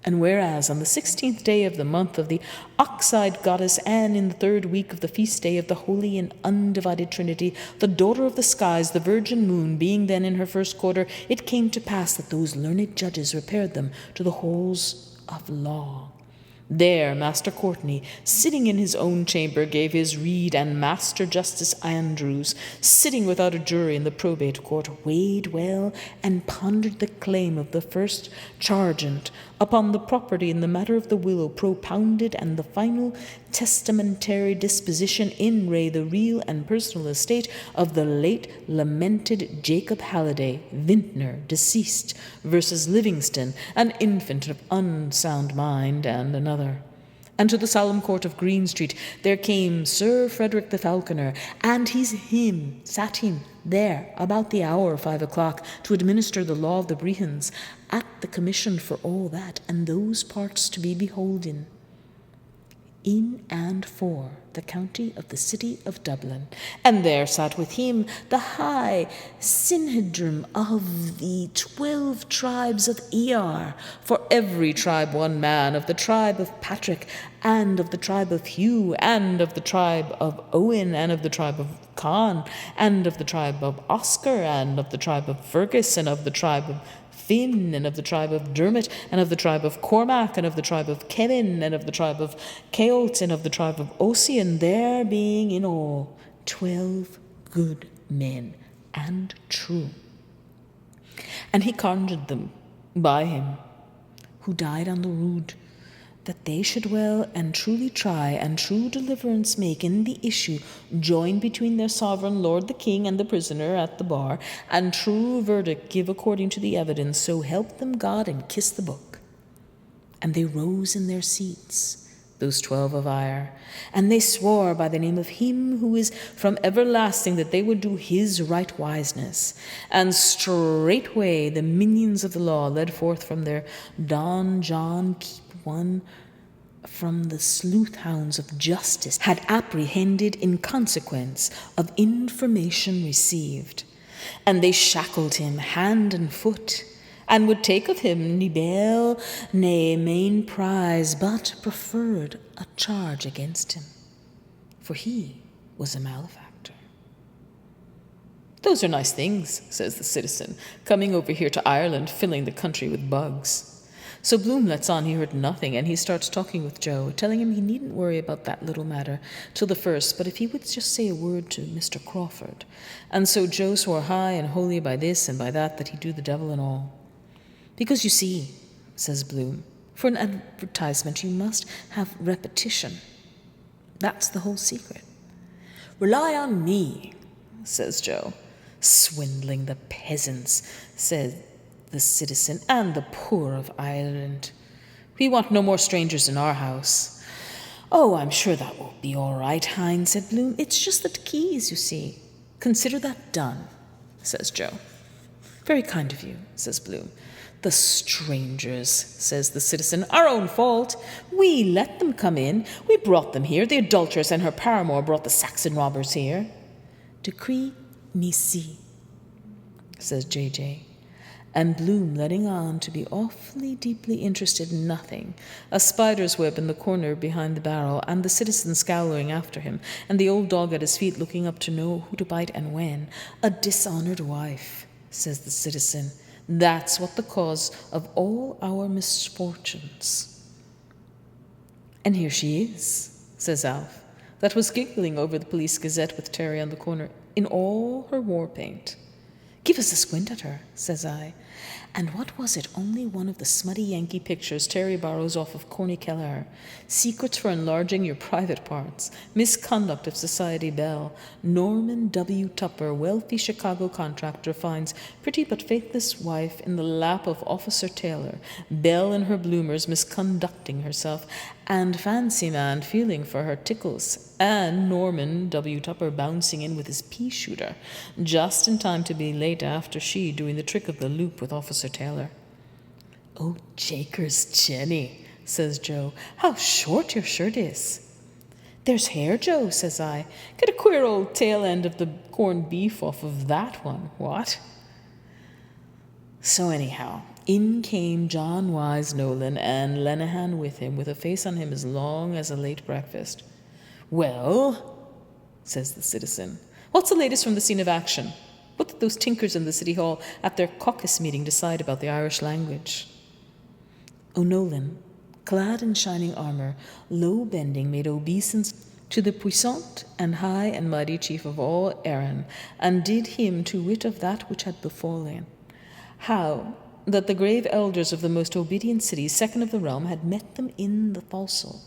And whereas on the 16th day of the month of the ox-eyed goddess Anne, in the 3rd week of the feast day of the Holy and Undivided Trinity, the daughter of the skies, the virgin moon, being then in her 1st quarter, it came to pass that those learned judges repaired them to the halls of law. There Master Courtney, sitting in his own chamber, gave his reed, and Master Justice Andrews, sitting without a jury in the probate court, weighed well and pondered the claim of the first chargeant upon the property in the matter of the will propounded, and the final testamentary disposition in re the real and personal estate of the late lamented Jacob Halliday, vintner, deceased, versus Livingston, an infant of unsound mind, and another. And to the solemn court of Green Street there came Sir Frederick the Falconer, and sat him there about the hour of 5 o'clock to administer the law of the Brehons, at the commission for all that, and those parts to be beholden, in and for the county of the city of Dublin. And there sat with him the high synhedrim of the 12 tribes of Ear, for every tribe 1 man, of the tribe of Patrick, and of the tribe of Hugh, and of the tribe of Owen, and of the tribe of Con, and of the tribe of Oscar, and of the tribe of Fergus, and of the tribe of Finn, and of the tribe of Dermot, and of the tribe of Cormac, and of the tribe of Kevin, and of the tribe of Ceolt, and of the tribe of Ossian, there being in all 12 good men and true. And he conjured them by him, who died on the rood, that they should well and truly try, and true deliverance make in the issue, join between their sovereign lord the king and the prisoner at the bar, and true verdict give according to the evidence, so help them God, and kiss the book. And they rose in their seats, those 12 of Eire, and they swore by the name of him who is from everlasting that they would do his right wiseness. And straightway the minions of the law led forth from their Don John Keep one from the sleuth hounds of justice had apprehended in consequence of information received. And they shackled him hand and foot, and would take of him ne bail, ne main prize, but preferred a charge against him, for he was a malefactor. Those are nice things, says the citizen, coming over here to Ireland, filling the country with bugs. So Bloom lets on he heard nothing, and he starts talking with Joe, telling him he needn't worry about that little matter till the 1st, but if he would just say a word to Mr. Crawford. And so Joe swore high and holy by this and by that he'd do the devil and all. Because you see, says Bloom, for an advertisement you must have repetition. That's the whole secret. Rely on me, says Joe. Swindling the peasants, said the citizen, and the poor of Ireland. We want no more strangers in our house. Oh, I'm sure that will be all right, Hines, said Bloom. It's just the keys, you see. Consider that done, says Joe. Very kind of you, says Bloom. The strangers, says the citizen, our own fault. We let them come in. We brought them here. The adulteress and her paramour brought the Saxon robbers here. Decree nisi, says J.J. and Bloom letting on to be awfully deeply interested in nothing, a spider's web in the corner behind the barrel, and the citizen scowling after him, and the old dog at his feet looking up to know who to bite and when. A dishonored wife, says the citizen. That's what the cause of all our misfortunes. And here she is, says Alf, that was giggling over the Police Gazette with Terry on the corner, in all her war paint. Give us a squint at her, says I. And what was it? Only one of the smutty Yankee pictures Terry borrows off of Corny Kelleher. Secrets for enlarging your private parts. Misconduct of Society Belle. Norman W. Tupper, wealthy Chicago contractor, finds pretty but faithless wife in the lap of Officer Taylor. Belle in her bloomers misconducting herself. And fancy man feeling for her tickles. And Norman W. Tupper bouncing in with his pea shooter. Just in time to be late after she doing the trick of the loop with Officer Taylor. Oh, Jakers, Jenny, says Joe, how short your shirt is. There's hair, Joe, says I. Get a queer old tail end of the corned beef off of that one, what? So anyhow, in came John Wise Nolan and Lenehan with him, with a face on him as long as a late breakfast. Well, says the citizen, what's the latest from the scene of action? What did those tinkers in the City Hall at their caucus meeting decide about the Irish language? O'Nolan, clad in shining armour, low-bending, made obeisance to the puissant and high and mighty chief of all Erin, and did him to wit of that which had befallen. How that the grave elders of the most obedient city, second of the realm, had met them in the forecastle,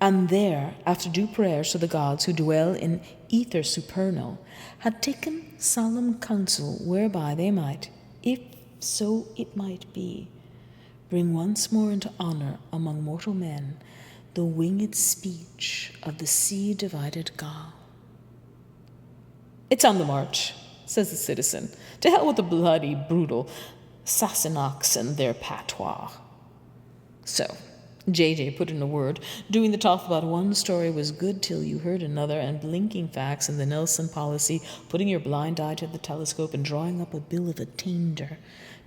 and there, after due prayers to the gods who dwell in ether supernal, had taken solemn counsel whereby they might, if so it might be, bring once more into honour among mortal men the winged speech of the sea-divided Gael. It's on the march, says the citizen. To hell with the bloody, brutal Sassenachs and their patois. So, JJ put in a word, doing the talk about one story was good till you heard another, and blinking facts in the Nelson policy, putting your blind eye to the telescope and drawing up a bill of attainder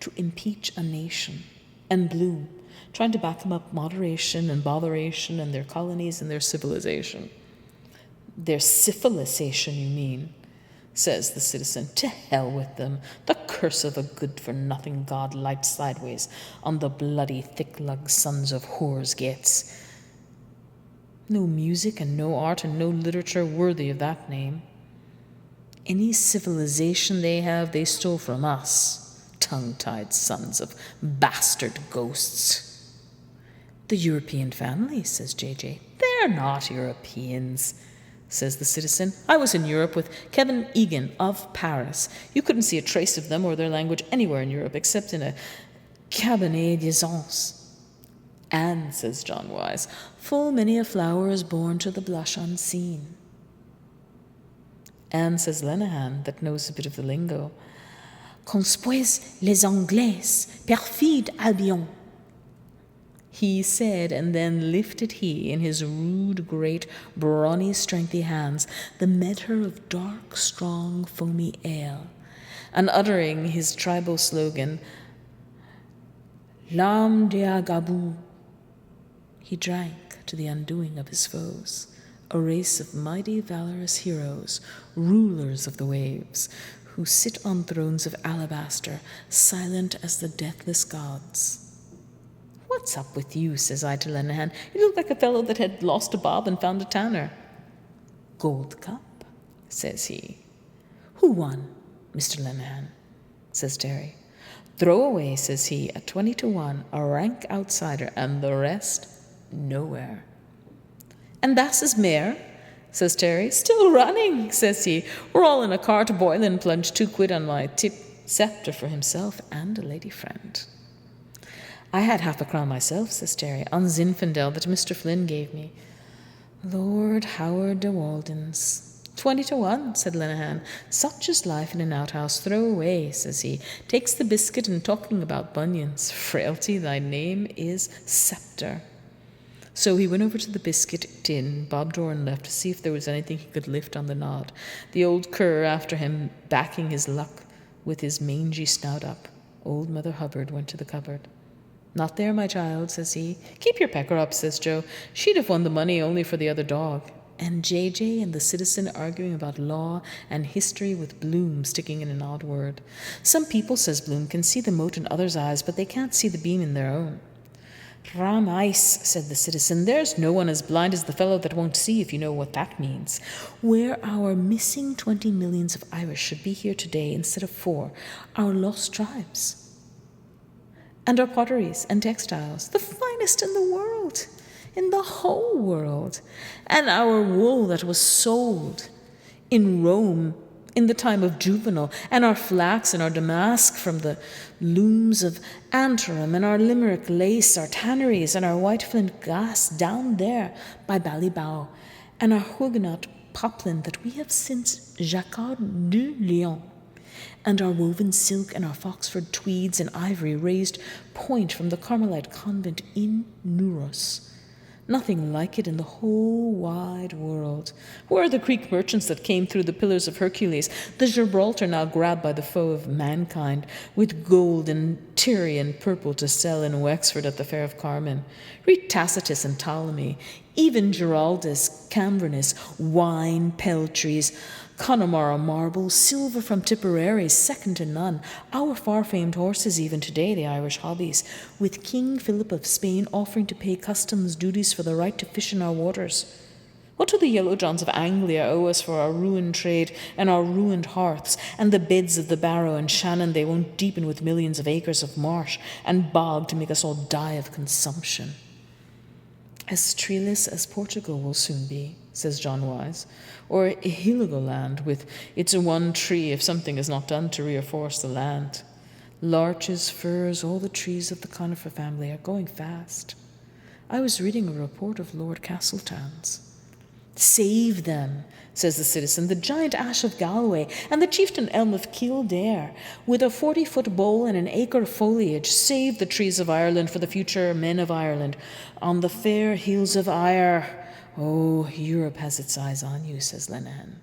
to impeach a nation. And Bloom, trying to back him up moderation and botheration and their colonies and their civilization. Their civilization, you mean, says the citizen. To hell with them. The curse of a good-for-nothing god light sideways on the bloody thick-lugged sons of whores gets. No music and no art and no literature worthy of that name. Any civilization they have, they stole from us, tongue-tied sons of bastard ghosts. The European family, says JJ. They're not Europeans, says the citizen. I was in Europe with Kevin Egan of Paris. You couldn't see a trace of them or their language anywhere in Europe except in a cabinet d'aisance. And, says John Wise, full many a flower is born to the blush unseen. And, says Lenehan, that knows a bit of the lingo, Conspuez les Anglais, perfide Albion. He said, and then lifted he in his rude, great, brawny, strengthy hands the measure of dark, strong, foamy ale, and uttering his tribal slogan, L'âme d'Agabou, he drank to the undoing of his foes, a race of mighty, valorous heroes, rulers of the waves, who sit on thrones of alabaster, silent as the deathless gods. What's up with you, says I to Lenehan. You look like a fellow that had lost a bob and found a tanner. Gold cup, says he. Who won, Mr. Lenehan, says Terry. Throw away, says he, at 20-1, a rank outsider, and the rest nowhere. And Bass's mare, says Terry. Still running, says he. We're all in a cart boiling, plunged 2 quid on my tip sceptre for himself and a lady friend. I had half a crown myself, says Terry, on Zinfandel that Mr. Flynn gave me. Lord Howard de Walden's. 20-1, said Lenehan. Such is life in an outhouse. Throw away, says he. Takes the biscuit and talking about bunions. Frailty, thy name is Sceptre. So he went over to the biscuit tin Bob Doran left to see if there was anything he could lift on the nod, the old cur after him backing his luck with his mangy snout up. Old Mother Hubbard went to the cupboard. "Not there, my child," says he. "Keep your pecker up," says Joe. "She'd have won the money only for the other dog." And JJ and the citizen arguing about law and history with Bloom sticking in an odd word. Some people, says Bloom, can see the mote in others' eyes, but they can't see the beam in their own. "Ram ice," said the citizen. "There's no one as blind as the fellow that won't see, if you know what that means. Where our missing 20 millions of Irish should be here today instead of 4, our lost tribes. And our potteries and textiles, the finest in the world, in the whole world. And our wool that was sold in Rome in the time of Juvenal, and our flax and our damask from the looms of Antrim, and our Limerick lace, our tanneries, and our white flint gas down there by Ballybough, and our Huguenot poplin that we have since Jacquard du Lion, and our woven silk and our Foxford tweeds and ivory raised point from the Carmelite convent in Nouros. Nothing like it in the whole wide world. Where are the Greek merchants that came through the Pillars of Hercules, the Gibraltar now grabbed by the foe of mankind, with gold and Tyrian purple to sell in Wexford at the Fair of Carmen? Read Tacitus and Ptolemy, even Giraldus, Cambrenus, wine, peltries, Connemara marble, silver from Tipperary, second to none, our far-famed horses even today, the Irish hobbies, with King Philip of Spain offering to pay customs duties for the right to fish in our waters. What do the Yellow Johns of Anglia owe us for our ruined trade and our ruined hearths, and the beds of the Barrow and Shannon they won't deepen with millions of acres of marsh and bog to make us all die of consumption? As treeless as Portugal will soon be, says John Wise, or Heligoland with its one tree if something is not done to reinforce the land. Larches, firs, all the trees of the conifer family are going fast. I was reading a report of Lord Castletown's. Save them, says the citizen, the giant ash of Galway and the chieftain elm of Kildare, with a 40-foot bole and an acre of foliage. Save the trees of Ireland for the future men of Ireland. On the fair hills of Ire. Oh, Europe has its eyes on you, says Lenehan.